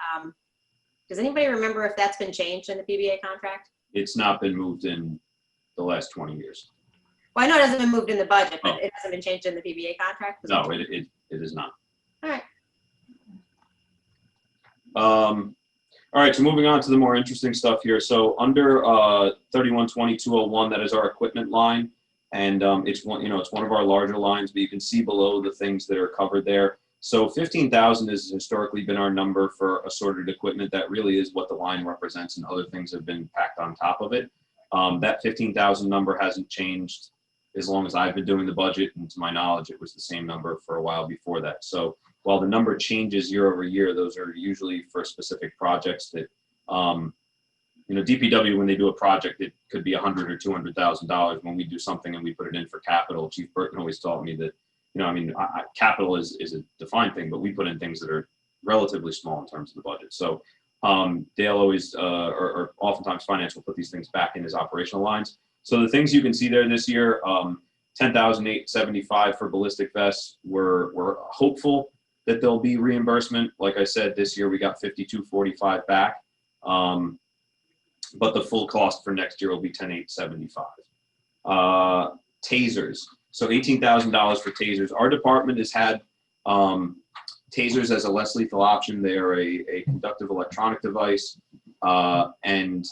does anybody remember if that's been changed in the PBA contract? It's not been moved in the last 20 years. Well, I know it hasn't been moved in the budget, but it hasn't been changed in the PBA contract? No, it is not. All right. All right, so moving on to the more interesting stuff here. So under 312201, that is our equipment line, and it's one of our larger lines, but you can see below the things that are covered there. So 15,000 has historically been our number for assorted equipment. That really is what the line represents, and other things have been packed on top of it. That 15,000 number hasn't changed as long as I've been doing the budget, and to my knowledge, it was the same number for a while before that. So while the number changes year over year, those are usually for specific projects that, DPW, when they do a project, it could be $100,000 or $200,000. When we do something and we put it in for capital, Chief Burton always taught me that, capital is a defined thing, but we put in things that are relatively small in terms of the budget. So Dale always, or oftentimes finance will put these things back in his operational lines. So the things you can see there this year, $10,875 for ballistic vests. We're hopeful that there'll be reimbursement. Like I said, this year we got $52.45 back, but the full cost for next year will be $10,875. Tasers, so $18,000 for tasers. Our department has had tasers as a less lethal option. They are a conductive electronic device, and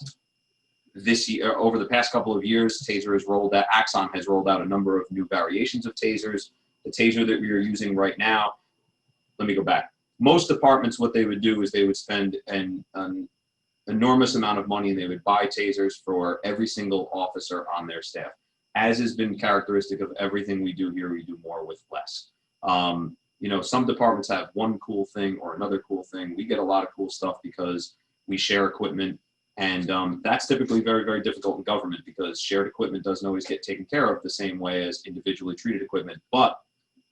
this year, over the past couple of years, Axon has rolled out a number of new variations of tasers. The taser that we are using right now, let me go back. Most departments, what they would do is they would spend an enormous amount of money, and they would buy tasers for every single officer on their staff. As has been characteristic of everything we do here, we do more with less. Some departments have one cool thing or another cool thing. We get a lot of cool stuff because we share equipment, and that's typically very, very difficult in government because shared equipment doesn't always get taken care of the same way as individually treated equipment. But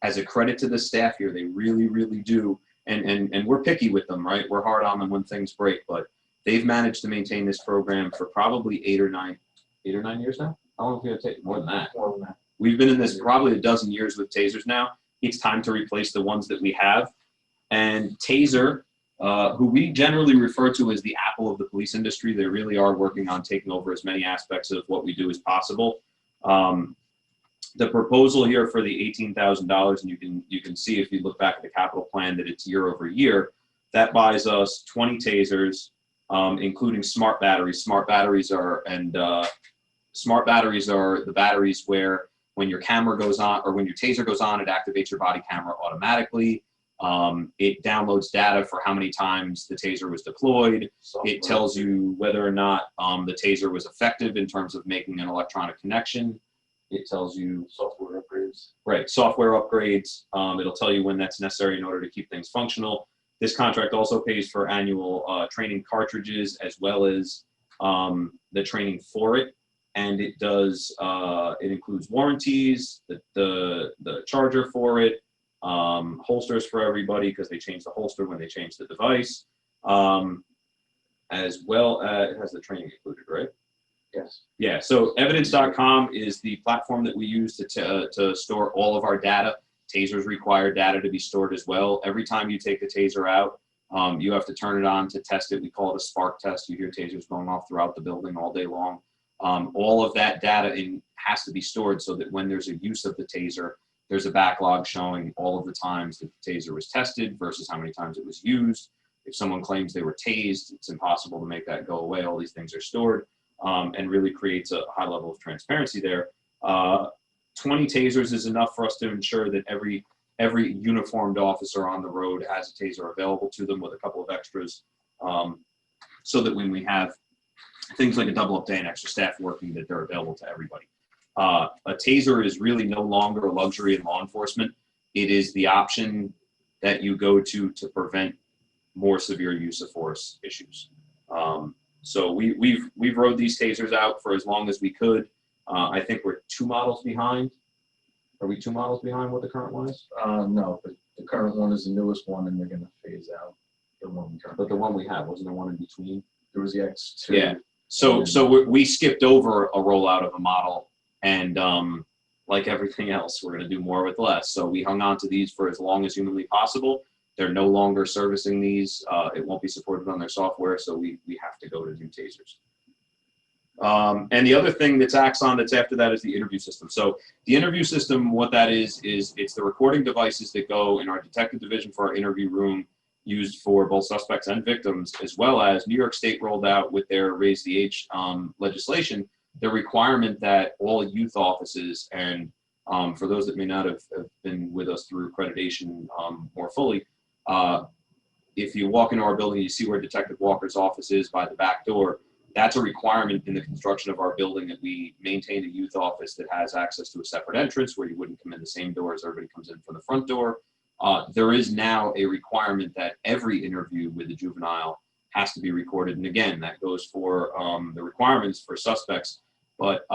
as a credit to the staff here, they really, really do. And we're picky with them, right? We're hard on them when things break, but they've managed to maintain this program for probably 8 or 9 years now. How long is it going to take? More than that. We've been in this probably a dozen years with tasers now. It's time to replace the ones that we have. And Taser, who we generally refer to as the Apple of the police industry, they really are working on taking over as many aspects of what we do as possible. The proposal here for the $18,000, and you can see if you look back at the capital plan that it's year over year, that buys us 20 tasers, including smart batteries. Smart batteries are the batteries where when your camera goes on or when your taser goes on, it activates your body camera automatically. It downloads data for how many times the taser was deployed. It tells you whether or not the taser was effective in terms of making an electronic connection. It tells you software upgrades. Right, software upgrades. It'll tell you when that's necessary in order to keep things functional. This contract also pays for annual training cartridges as well as the training for it. And it does, it includes warranties, the charger for it, holsters for everybody because they change the holster when they change the device, as well as, it has the training included, right? Yes. Yeah, so evidence.com is the platform that we use to store all of our data. Tasers require data to be stored as well. Every time you take the taser out, you have to turn it on to test it. We call it a spark test. You hear tasers going off throughout the building all day long. All of that data has to be stored so that when there's a use of the taser, there's a backlog showing all of the times that the taser was tested versus how many times it was used. If someone claims they were tased, it's impossible to make that go away. All these things are stored and really creates a high level of transparency there. 20 tasers is enough for us to ensure that every uniformed officer on the road has a taser available to them with a couple of extras so that when we have things like a double up day and extra staff working, that they're available to everybody. A taser is really no longer a luxury in law enforcement. It is the option that you go to prevent more severe use of force issues. So we've rode these tasers out for as long as we could. I think we're 2 models behind. Are we 2 models behind what the current one is? No, but the current one is the newest one, and they're gonna phase out the one we currently. But the one we have, wasn't there one in between? There was the X2. Yeah. So we skipped over a rollout of a model, and like everything else, we're going to do more with less. So we hung on to these for as long as humanly possible. They're no longer servicing these. It won't be supported on their software, so we have to go to new tasers. And the other thing that's Axon that's after that is the interview system. So the interview system, what that is it's the recording devices that go in our detective division for our interview room, used for both suspects and victims, as well as New York State rolled out with their Raise the Age legislation, the requirement that all youth offices, and for those that may not have been with us through accreditation more fully, if you walk into our building, you see where Detective Walker's office is by the back door. That's a requirement in the construction of our building that we maintain a youth office that has access to a separate entrance where you wouldn't come in the same door as everybody comes in from the front door. There is now a requirement that every interview with a juvenile has to be recorded. And again, that goes for the requirements for suspects, but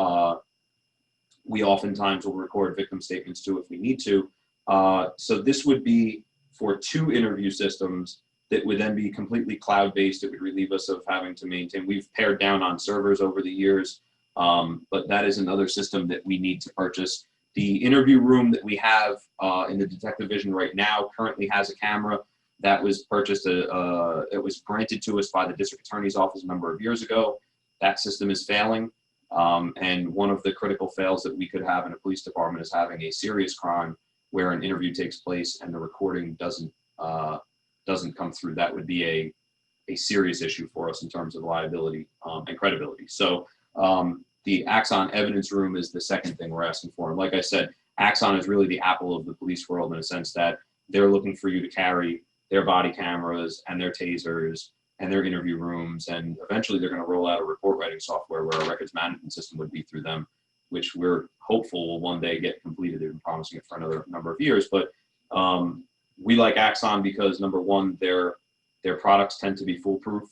we oftentimes will record victim statements too if we need to. So this would be for 2 interview systems that would then be completely cloud-based. It would relieve us of having to maintain. We've pared down on servers over the years, but that is another system that we need to purchase. The interview room that we have in the detective division right now currently has a camera that was purchased. It was granted to us by the district attorney's office a number of years ago. That system is failing, and one of the critical fails that we could have in a police department is having a serious crime where an interview takes place and the recording doesn't come through. That would be a serious issue for us in terms of liability and credibility. So the Axon evidence room is the second thing we're asking for. And like I said, Axon is really the Apple of the police world in a sense that they're looking for you to carry their body cameras and their tasers and their interview rooms. And eventually they're going to roll out a report writing software where a records management system would be through them, which we're hopeful will one day get completed. They've been promising it for another number of years. But we like Axon because, number one, their products tend to be foolproof.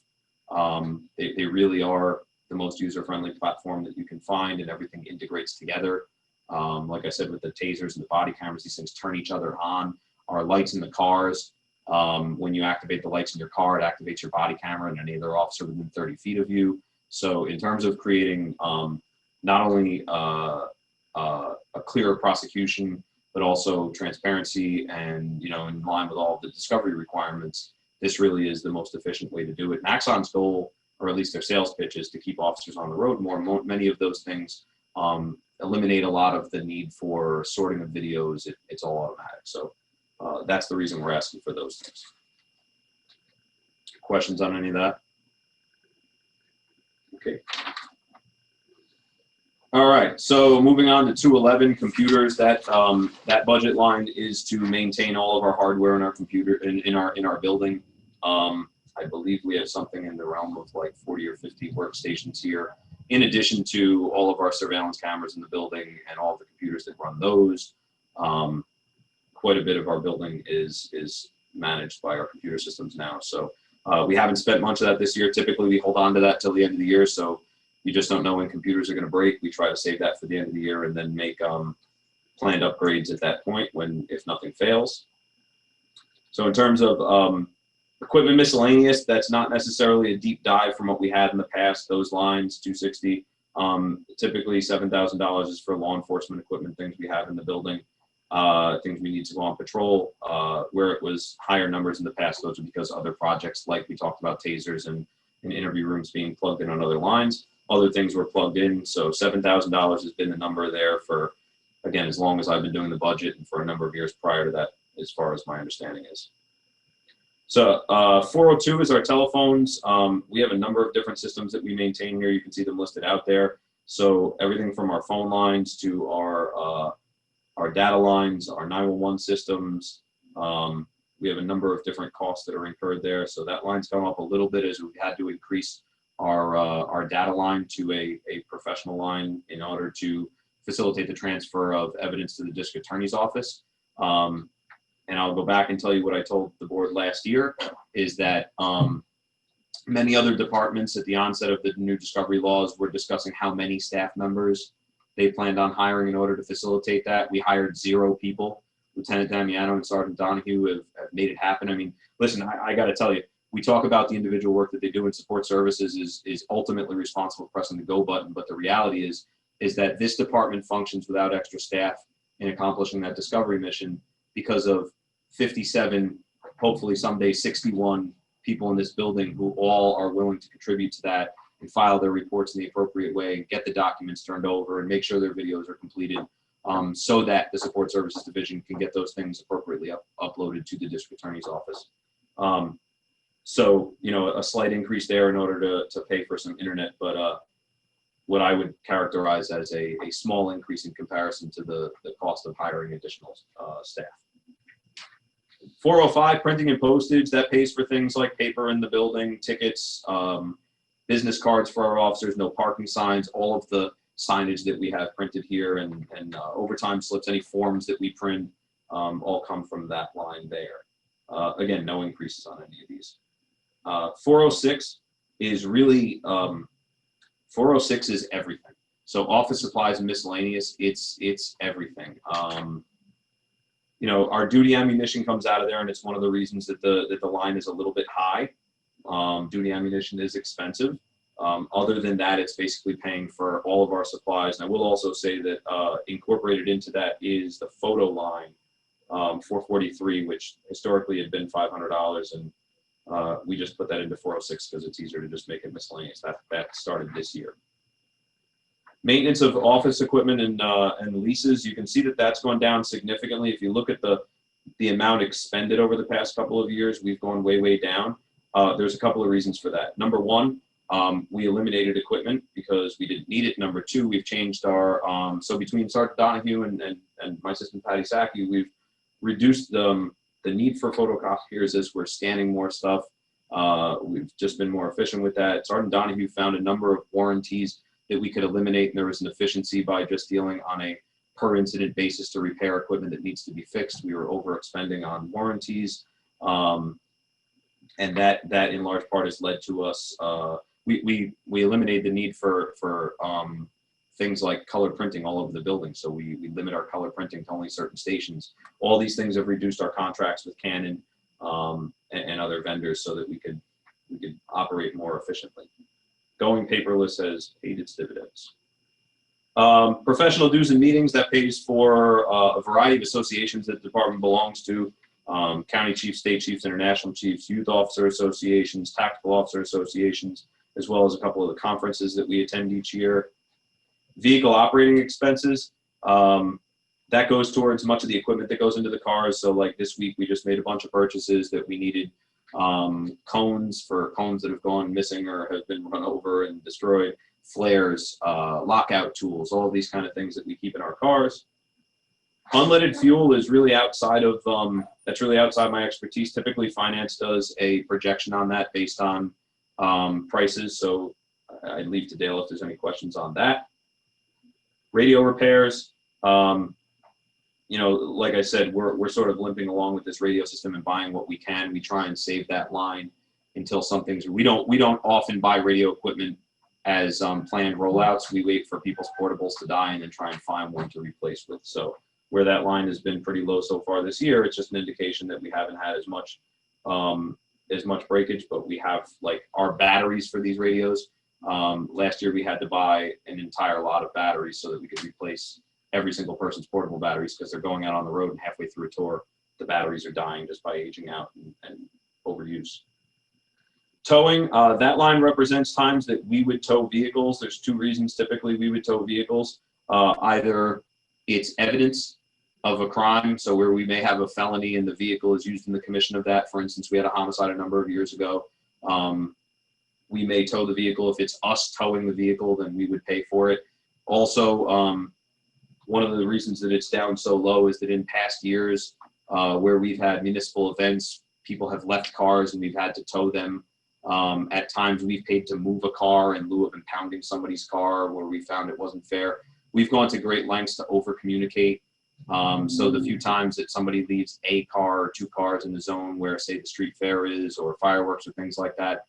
They really are the most user-friendly platform that you can find, and everything integrates together. Like I said, with the tasers and the body cameras, these things turn each other on. Our lights in the cars, when you activate the lights in your car, it activates your body camera and any other officer within 30 feet of you. So in terms of creating not only a clearer prosecution, but also transparency and, in line with all of the discovery requirements, this really is the most efficient way to do it. And Axon's goal, or at least their sales pitch, is to keep officers on the road more. Many of those things eliminate a lot of the need for sorting of videos. It's all automatic. So that's the reason we're asking for those things. Questions on any of that? Okay. All right, so moving on to 211 computers. That budget line is to maintain all of our hardware in our computer in our building. I believe we have something in the realm of like 40 or 50 workstations here, in addition to all of our surveillance cameras in the building and all the computers that run those. Quite a bit of our building is managed by our computer systems now. So we haven't spent much of that this year. Typically, we hold on to that till the end of the year. So you just don't know when computers are going to break. We try to save that for the end of the year and then make planned upgrades at that point if nothing fails. So in terms of equipment miscellaneous, that's not necessarily a deep dive from what we had in the past. Those lines, 260, typically $7,000 is for law enforcement equipment, things we have in the building, things we need to go on patrol. Where it was higher numbers in the past, those are because other projects, like we talked about tasers and interview rooms being plugged in on other lines. Other things were plugged in, so $7,000 has been the number there for, again, as long as I've been doing the budget and for a number of years prior to that, as far as my understanding is. So 402 is our telephones. We have a number of different systems that we maintain here. You can see them listed out there. So everything from our phone lines to our data lines, our 911 systems. We have a number of different costs that are incurred there. So that line's gone up a little bit as we had to increase our data line to a professional line in order to facilitate the transfer of evidence to the district attorney's office. And I'll go back and tell you what I told the board last year, is that many other departments at the onset of the new discovery laws were discussing how many staff members they planned on hiring in order to facilitate that. We hired 0 people. Lieutenant Damiano and Sergeant Donahue have made it happen. I mean, listen, I got to tell you, we talk about the individual work that they do in support services is ultimately responsible for pressing the go button, but the reality is that this department functions without extra staff in accomplishing that discovery mission because of 57, hopefully someday 61 people in this building who all are willing to contribute to that and file their reports in the appropriate way and get the documents turned over and make sure their videos are completed, so that the support services division can get those things appropriately uploaded to the district attorney's office. So, you know, a slight increase there in order to pay for some internet, but what I would characterize as a small increase in comparison to the cost of hiring additional staff. 405, printing and postage, that pays for things like paper in the building, tickets, business cards for our officers, no parking signs, all of the signage that we have printed here, and overtime slips, any forms that we print, all come from that line there. Again, no increases on any of these. 406 is really, 406 is everything. So office supplies and miscellaneous, it's everything. You know, our duty ammunition comes out of there, and it's one of the reasons that the line is a little bit high. Duty ammunition is expensive. Other than that, it's basically paying for all of our supplies. And I will also say that incorporated into that is the photo line, 443, which historically had been $500, and we just put that into 406 because it's easier to just make it miscellaneous. That started this year. Maintenance of office equipment and leases, you can see that that's gone down significantly. If you look at the amount expended over the past couple of years, we've gone way down. There's a couple of reasons for that. Number one, we eliminated equipment because we didn't need it. Number two, we've changed our, so between Sergeant Donahue and my assistant Patty Sacchi, we've reduced the need for photocopiers as we're scanning more stuff. We've just been more efficient with that. Sergeant Donahue found a number of warranties that we could eliminate, and there was an efficiency by just dealing on a per incident basis to repair equipment that needs to be fixed. We were over expending on warranties. And that in large part has led to us, we eliminated the need for things like color printing all over the building. So we limit our color printing to only certain stations. All these things have reduced our contracts with Canon and other vendors so that we could operate more efficiently. Going paperless has paid its dividends. Professional dues and meetings, that pays for a variety of associations that the department belongs to. County chiefs, state chiefs, international chiefs, youth officer associations, tactical officer associations, as well as a couple of the conferences that we attend each year. Vehicle operating expenses, that goes towards much of the equipment that goes into the cars. So like this week, we just made a bunch of purchases that we needed cones that have gone missing or have been run over and destroyed, flares, lockout tools, all of these kind of things that we keep in our cars. Unleaded fuel is really outside of, that's really outside my expertise. Typically, finance does a projection on that based on prices. So I leave to Dale if there's any questions on that. Radio repairs, you know, like I said, we're sort of limping along with this radio system and buying what we can. We try and save that line until something's, we don't often buy radio equipment as planned rollouts. We wait for people's portables to die and then try and find one to replace with. So where that line has been pretty low so far this year, it's just an indication that we haven't had as much breakage, but we have like our batteries for these radios. Last year we had to buy an entire lot of batteries so that we could replace every single person's portable batteries because they're going out on the road and halfway through a tour, the batteries are dying just by aging out and overuse. Towing, that line represents times that we would tow vehicles. There's two reasons typically we would tow vehicles. Either it's evidence of a crime, so where we may have a felony and the vehicle is used in the commission of that. For instance, we had a homicide a number of years ago. We may tow the vehicle. If it's us towing the vehicle, then we would pay for it. Also, one of the reasons that it's down so low is that in past years where we've had municipal events, people have left cars and we've had to tow them. At times we've paid to move a car in lieu of impounding somebody's car where we found it wasn't fair. We've gone to great lengths to over communicate So the few times that somebody leaves a car or 2 cars in the zone where, say, the street fair is, or fireworks or things like that,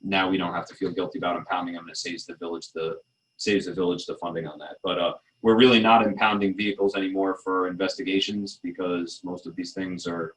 now we don't have to feel guilty about impounding them. It saves the village the funding on that. But we're really not impounding vehicles anymore for investigations, because most of these things are,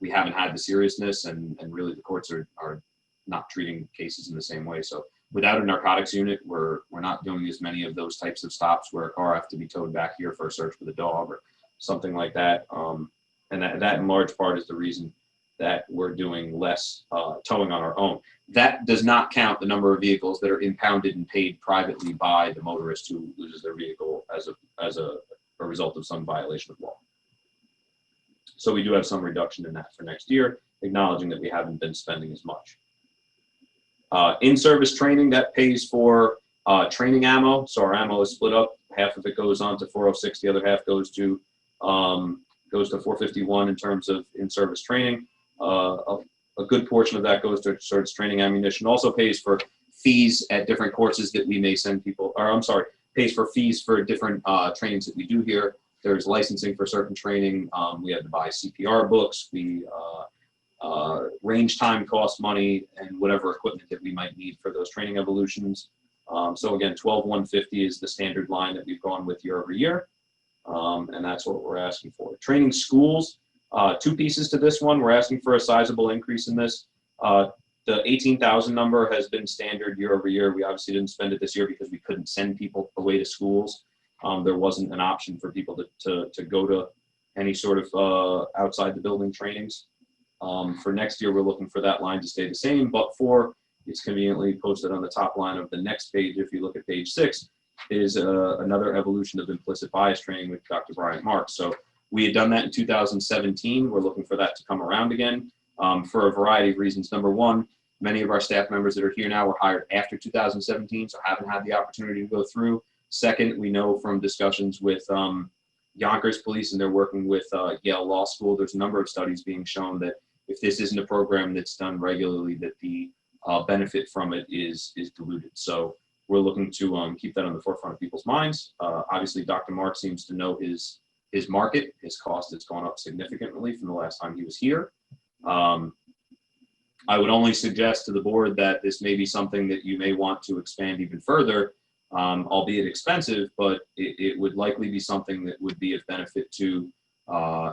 we haven't had the seriousness, and really the courts are not treating cases in the same way. So without a narcotics unit, we're not doing as many of those types of stops where a car has to be towed back here for a search for the dog or something like that. And that in large part is the reason that we're doing less towing on our own. That does not count the number of vehicles that are impounded and paid privately by the motorist who loses their vehicle as a result of some violation of law. So we do have some reduction in that for next year, acknowledging that we haven't been spending as much. In-service training, that pays for training ammo. So our ammo is split up. Half of it goes on to 406, the other half goes to 451 in terms of in-service training. A good portion of that goes to service training ammunition. Also pays for fees at different courses that we may send people, or I'm sorry, pays for fees for different trainings that we do here. There's licensing for certain training. We have to buy CPR books. Range time costs money, and whatever equipment that we might need for those training evolutions. So again, 12,150 is the standard line that we've gone with year over year. And that's what we're asking for. Training schools, 2 pieces to this one. We're asking for a sizable increase in this. The 18,000 number has been standard year over year. We obviously didn't spend it this year because we couldn't send people away to schools. There wasn't an option for people to go to any sort of outside the building trainings. For next year, we're looking for that line to stay the same, but it's conveniently posted on the top line of the next page. If you look at page 6, is another evolution of implicit bias training with Dr. Bryant Marks. So we had done that in 2017. We're looking for that to come around again for a variety of reasons. Number one, many of our staff members that are here now were hired after 2017, so haven't had the opportunity to go through. Second, we know from discussions with Yonkers Police, and they're working with Yale Law School, there's a number of studies being shown that if this isn't a program that's done regularly, that the benefit from it is diluted. So we're looking to keep that on the forefront of people's minds. Obviously, Dr. Mark seems to know his market. His cost has gone up significantly from the last time he was here. I would only suggest to the board that this may be something that you may want to expand even further, albeit expensive, but it would likely be something that would be of benefit to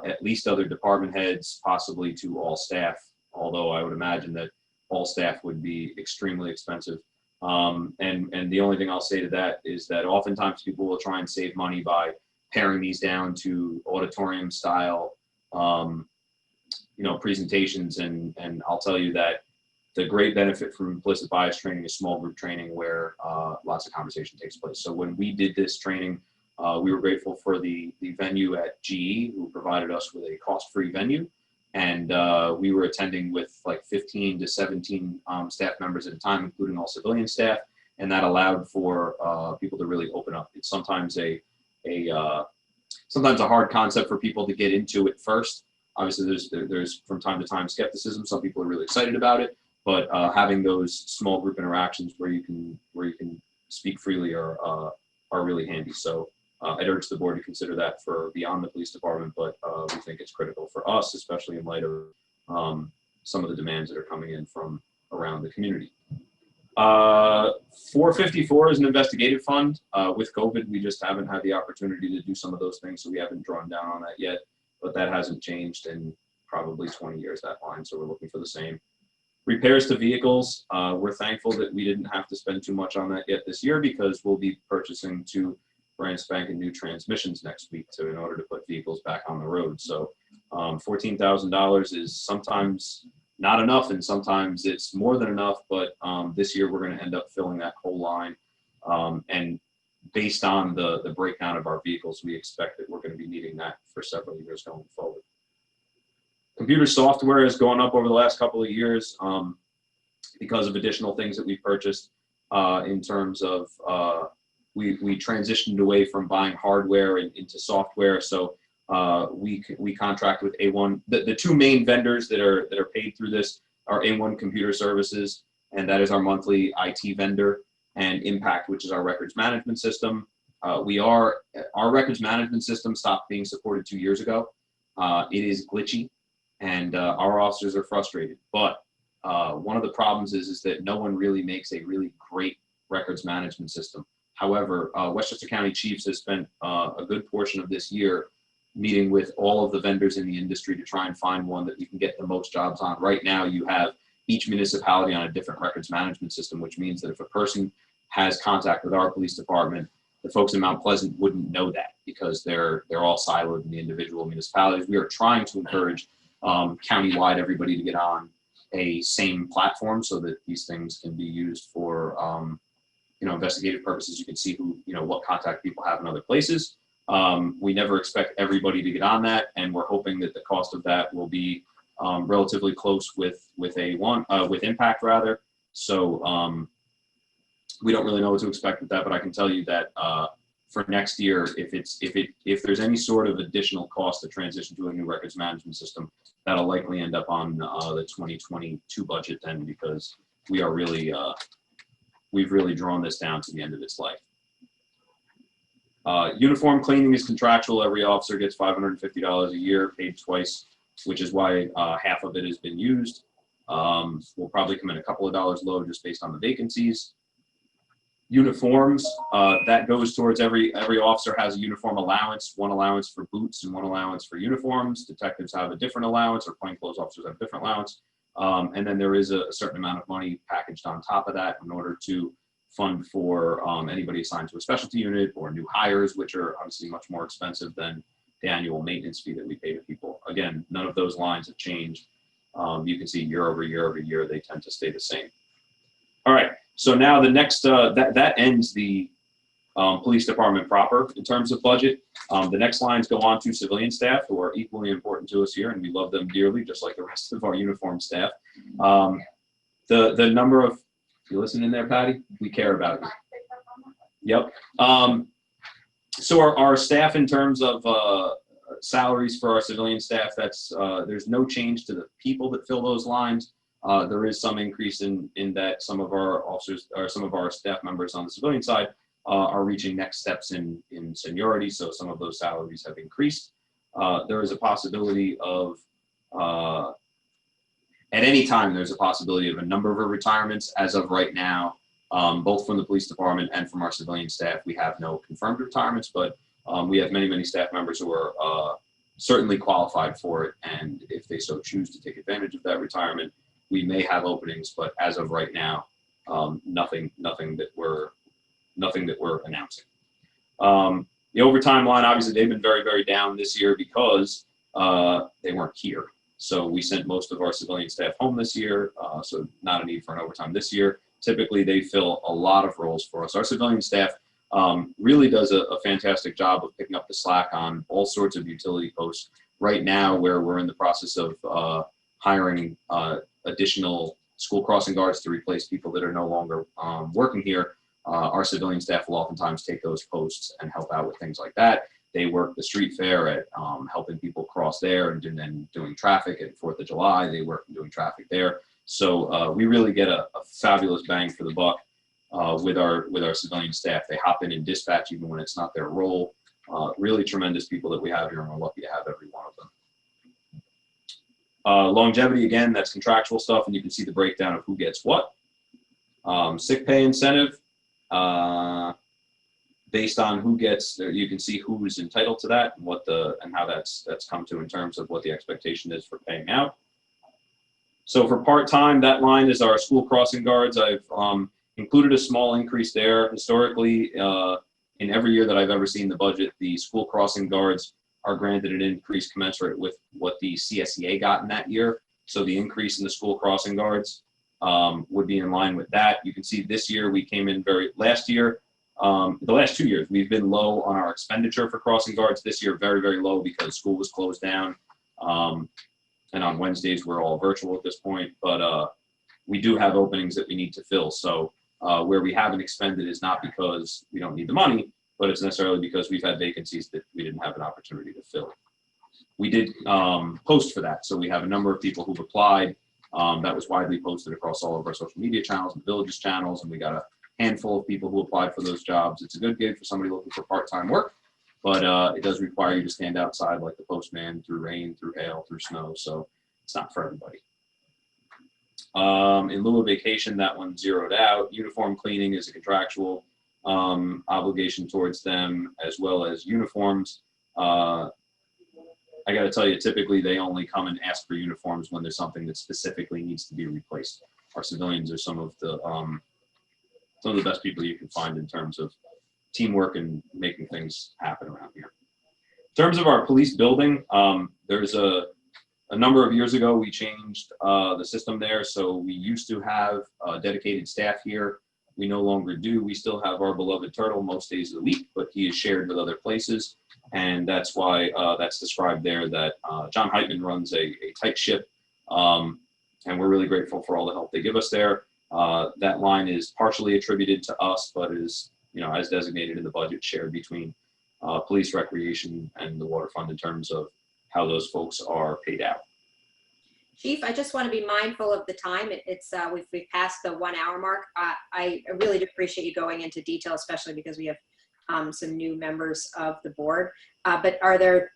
at least other department heads, possibly to all staff, although I would imagine that all staff would be extremely expensive. And the only thing I'll say to that is that oftentimes people will try and save money by paring these down to auditorium style presentations, and I'll tell you that the great benefit from implicit bias training is small group training where lots of conversation takes place. So when we did this training, we were grateful for the venue at GE, who provided us with a cost-free venue, and we were attending with like 15 to 17 staff members at a time, including all civilian staff, and that allowed for people to really open up. It's sometimes sometimes a hard concept for people to get into it first. Obviously, there's from time to time skepticism. Some people are really excited about it, but having those small group interactions where you can speak freely are really handy. So I'd urge the board to consider that for beyond the police department, but we think it's critical for us, especially in light of some of the demands that are coming in from around the community. 454 is an investigative fund. With COVID, we just haven't had the opportunity to do some of those things, so we haven't drawn down on that yet, but that hasn't changed in probably 20 years, that line, so we're looking for the same. Repairs to vehicles, we're thankful that we didn't have to spend too much on that yet this year, because we'll be purchasing 2 brand spanking new transmissions next week in order to put vehicles back on the road. So $14,000 is sometimes not enough, and sometimes it's more than enough, but this year we're going to end up filling that whole line. And based on the breakdown of our vehicles, we expect that we're going to be needing that for several years going forward. Computer software has gone up over the last couple of years because of additional things that we purchased in terms of we transitioned away from buying hardware and into software. So we contract with A1. The 2 main vendors that are paid through this are A1 Computer Services, and that is our monthly IT vendor, and Impact, which is our records management system. Our records management system stopped being supported 2 years ago. It is glitchy, and our officers are frustrated. But one of the problems is that no one really makes a really great records management system. However, Westchester County Chiefs has spent a good portion of this year meeting with all of the vendors in the industry to try and find one that you can get the most jobs on. Right now, you have each municipality on a different records management system, which means that if a person has contact with our police department, the folks in Mount Pleasant wouldn't know that because they're all siloed in the individual municipalities. We are trying to encourage countywide everybody to get on a same platform so that these things can be used for investigative purposes. You can see who, what contact people have in other places. We never expect everybody to get on that, and we're hoping that the cost of that will be relatively close with Impact rather. So we don't really know what to expect with that, but I can tell you that for next year, if there's any sort of additional cost to transition to a new records management system, that'll likely end up on the 2022 budget then, because we are really we've really drawn this down to the end of its life. Uniform cleaning is contractual. Every officer gets $550 a year, paid twice, which is why half of it has been used. We'll probably come in a couple of dollars low just based on the vacancies. Uniforms, that goes towards every officer has a uniform allowance, one allowance for boots and one allowance for uniforms. Detectives have a different allowance, or plainclothes officers have a different allowance. And then there is a certain amount of money packaged on top of that in order to fund for anybody assigned to a specialty unit or new hires, which are obviously much more expensive than the annual maintenance fee that we pay to people. Again, none of those lines have changed. You can see year over year over year, they tend to stay the same. All right, so now the next, that ends the police department proper in terms of budget. The next lines go on to civilian staff, who are equally important to us here, and we love them dearly, just like the rest of our uniform staff. The number of, you listening there, Patty? We care about you. Yep. So our staff in terms of salaries for our civilian staff, that's there's no change to the people that fill those lines. There is some increase in that some of our officers or some of our staff members on the civilian side are reaching next steps in seniority, so some of those salaries have increased. There is a possibility of at any time, there's a possibility of a number of retirements. As of right now, both from the police department and from our civilian staff, we have no confirmed retirements, but we have many staff members who are certainly qualified for it. And if they so choose to take advantage of that retirement, we may have openings, but as of right now, nothing that we're announcing. The overtime line, obviously, they've been very down this year because they weren't here. So we sent most of our civilian staff home this year, so not a need for an overtime this year. Typically, they fill a lot of roles for us. Our civilian staff really does a fantastic job of picking up the slack on all sorts of utility posts. Right now, where we're in the process of hiring additional school crossing guards to replace people that are no longer working here, our civilian staff will oftentimes take those posts and help out with things like that. They work the street fair at helping people cross there, and then doing traffic at 4th of July. They work doing traffic there. So we really get a fabulous bang for the buck with our civilian staff. They hop in and dispatch even when it's not their role. Really tremendous people that we have here, and we're lucky to have every one of them. Longevity, again, that's contractual stuff, and you can see the breakdown of who gets what. Sick pay incentive. Based on who gets there, you can see who's entitled to that and how that's come to in terms of what the expectation is for paying out. So for part-time, that line is our school crossing guards. I've included a small increase there. Historically, in every year that I've ever seen the budget, the school crossing guards are granted an increase commensurate with what the CSEA got in that year. So the increase in the school crossing guards would be in line with that. You can see this year we came in last year, the last 2 years, we've been low on our expenditure for crossing guards. This year, very low because school was closed down. And on Wednesdays, we're all virtual at this point. But we do have openings that we need to fill. So where we haven't expended is not because we don't need the money, but it's necessarily because we've had vacancies that we didn't have an opportunity to fill. We did post for that. So we have a number of people who've applied. That was widely posted across all of our social media channels and Village's channels. And we got handful of people who applied for those jobs. It's a good gig for somebody looking for part-time work, but it does require you to stand outside like the postman through rain, through hail, through snow. So it's not for everybody. In lieu of vacation, that one zeroed out. Uniform cleaning is a contractual obligation towards them, as well as uniforms. I got to tell you, typically they only come and ask for uniforms when there's something that specifically needs to be replaced. Our civilians are some of the best people you can find in terms of teamwork and making things happen around here. In terms of our police building, there's a number of years ago we changed the system there. So we used to have dedicated staff here. We no longer do. We still have our beloved Turtle most days of the week, but he is shared with other places. And that's why that's described there that John Heitman runs a tight ship. And we're really grateful for all the help they give us there. That line is partially attributed to us, but is, as designated in the budget, shared between police, recreation, and the water fund in terms of how those folks are paid out. Chief, I just want to be mindful of the time. We've passed the 1 hour mark. I really do appreciate you going into detail, especially because we have some new members of the board. But are there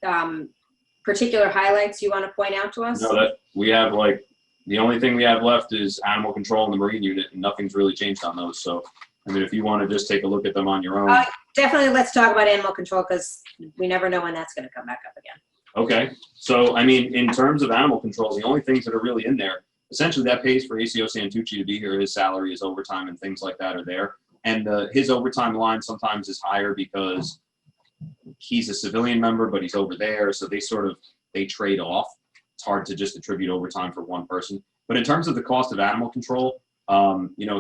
particular highlights you want to point out to us? No, that we have, like, the only thing we have left is animal control and the Marine unit, and nothing's really changed on those. So, I mean, if you want to just take a look at them on your own. Definitely, let's talk about animal control because we never know when that's going to come back up again. Okay, so I mean, in terms of animal control, the only things that are really in there, essentially that pays for ACO Santucci to be here. His salary, his overtime, and things like that are there. And his overtime line sometimes is higher because he's a civilian member, but he's over there. So they trade off. It's hard to just attribute overtime for one person. But in terms of the cost of animal control,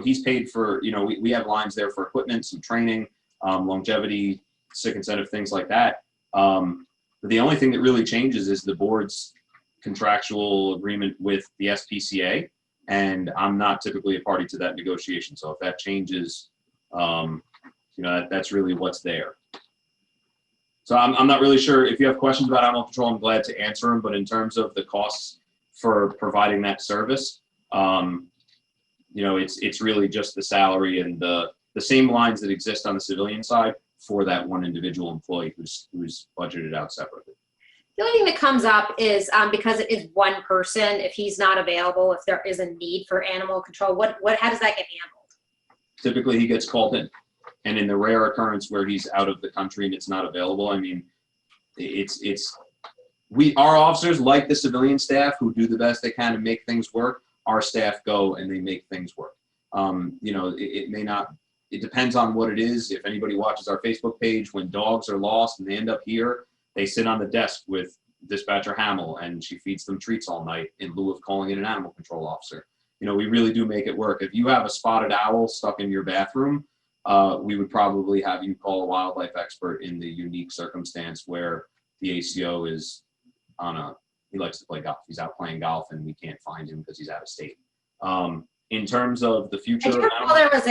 he's paid for, we have lines there for equipment, some training, longevity, sick incentive, things like that. But the only thing that really changes is the board's contractual agreement with the SPCA, and I'm not typically a party to that negotiation. So if that changes, that's really what's there. So I'm not really sure if you have questions about animal control. I'm glad to answer them. But in terms of the costs for providing that service, it's really just the salary and the same lines that exist on the civilian side for that one individual employee who's budgeted out separately. The only thing that comes up is because it is one person, if he's not available, if there is a need for animal control, how does that get handled? Typically he gets called in, and in the rare occurrence where he's out of the country and it's not available, I mean, our officers, like the civilian staff who do the best they can to make things work, our staff go and they make things work. It depends on what it is. If anybody watches our Facebook page, when dogs are lost and they end up here, they sit on the desk with Dispatcher Hamill and she feeds them treats all night in lieu of calling in an animal control officer. We really do make it work. If you have a spotted owl stuck in your bathroom, we would probably have you call a wildlife expert in the unique circumstance where the ACO is he likes to play golf. He's out playing golf and we can't find him because he's out of state. In terms of the future, there was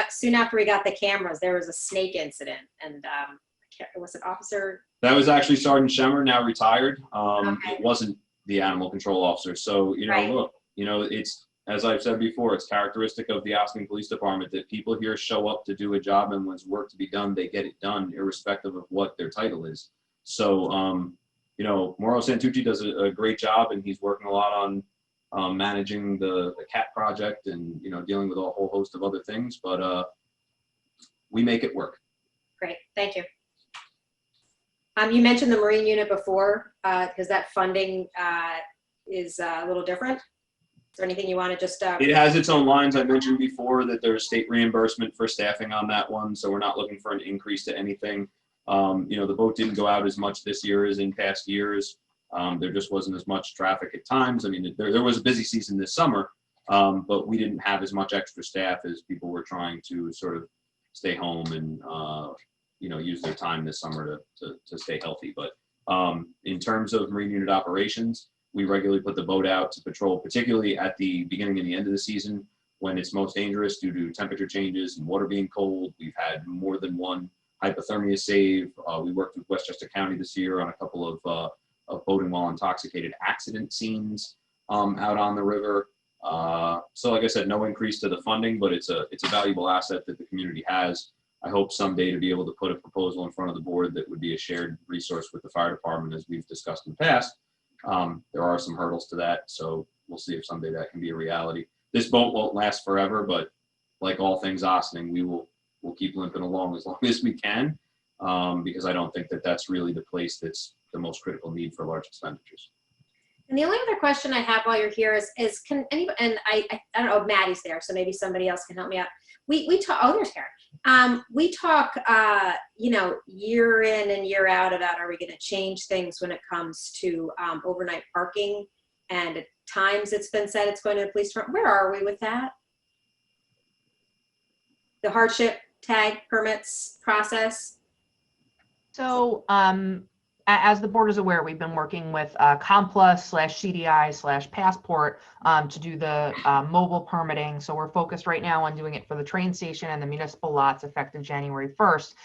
soon after we got the cameras, there was a snake incident, and was it Officer? That was actually Sergeant Schemmer, now retired. Okay. It wasn't the animal control officer. So Right. Look, it's, as I've said before, it's characteristic of the Ossining Police Department that people here show up to do a job, and when there's work to be done, they get it done, irrespective of what their title is. So, Mauro Santucci does a great job, and he's working a lot on managing the CAT project and dealing with a whole host of other things, but we make it work. Great, thank you. You mentioned the Marine unit before, because that funding is a little different. Is there anything you want to just? It has its own lines. I mentioned before that there's state reimbursement for staffing on that one, so we're not looking for an increase to anything. The boat didn't go out as much this year as in past years. There just wasn't as much traffic at times. I mean, there was a busy season this summer, but we didn't have as much extra staff as people were trying to sort of stay home and use their time this summer to stay healthy. But in terms of Marine unit operations, we regularly put the boat out to patrol, particularly at the beginning and the end of the season when it's most dangerous due to temperature changes and water being cold. We've had more than one hypothermia save. We worked with Westchester County this year on a couple of boating while intoxicated accident scenes out on the river. So like I said, no increase to the funding, but it's a valuable asset that the community has. I hope someday to be able to put a proposal in front of the board that would be a shared resource with the fire department, as we've discussed in the past. There are some hurdles to that, so we'll see if someday that can be a reality. This boat won't last forever, but like all things Ossining, we'll keep limping along as long as we can, because I don't think that that's really the place that's the most critical need for large expenditures. And the only other question I have while you're here is can anybody, and I don't know, Maddie's there, so maybe somebody else can help me out. We talk, oh, there's Karen. We talk, you know, year in and year out about, are we going to change things when it comes to overnight parking? And at times it's been said it's going to the police department. Where are we with that? The hardship tag permits process? So, as the board is aware, we've been working with Complus/CDI/Passport to do the mobile permitting. So we're focused right now on doing it for the train station and the municipal lots effective January 1st.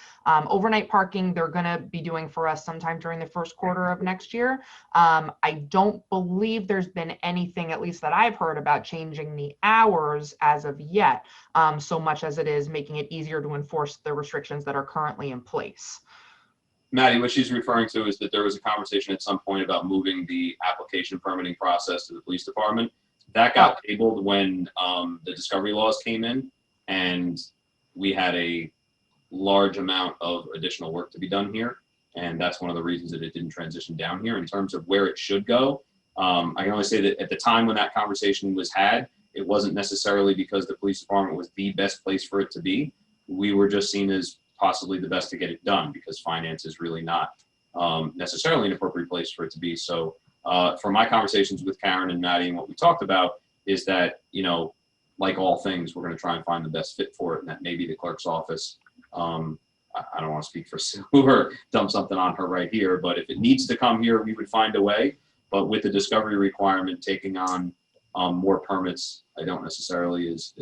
Overnight parking, they're going to be doing for us sometime during the first quarter of next year. I don't believe there's been anything, at least that I've heard, about changing the hours as of yet, so much as it is making it easier to enforce the restrictions that are currently in place. Maddie, what she's referring to is that there was a conversation at some point about moving the application permitting process to the police department. That got tabled when the discovery laws came in, and we had a large amount of additional work to be done here. And that's one of the reasons that it didn't transition down here. In terms of where it should go, I can only say that at the time when that conversation was had, it wasn't necessarily because the police department was the best place for it to be. We were just seen as possibly the best to get it done, because finance is really not necessarily an appropriate place for it to be. So from my conversations with Karen and Maddie, and what we talked about is that, you know, like all things, we're going to try and find the best fit for it, and that maybe the clerk's office, I don't want to speak for Sue or dump something on her right here, but if it needs to come here, we would find a way. But with the discovery requirement taking on more permits, I don't necessarily is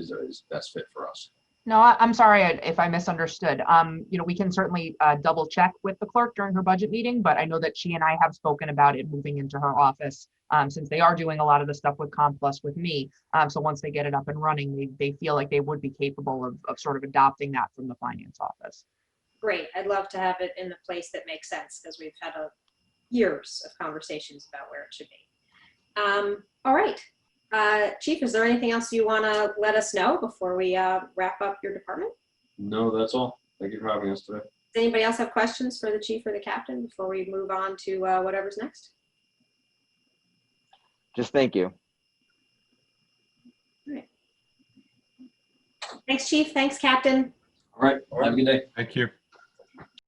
best fit for us. No, I'm sorry if I misunderstood. You know, we can certainly double check with the clerk during her budget meeting, but I know that she and I have spoken about it moving into her office, since they are doing a lot of the stuff with Complus with me. So once they get it up and running, they feel like they would be capable of sort of adopting that from the finance office. Great. I'd love to have it in the place that makes sense, because we've had years of conversations about where it should be. All right. Chief, is there anything else you want to let us know before we wrap up your department? No, that's all. Thank you for having us today. Does anybody else have questions for the chief or the captain before we move on to whatever's next? Just thank you. All right. Thanks, Chief. Thanks, Captain. All right. Have a good day. Thank you.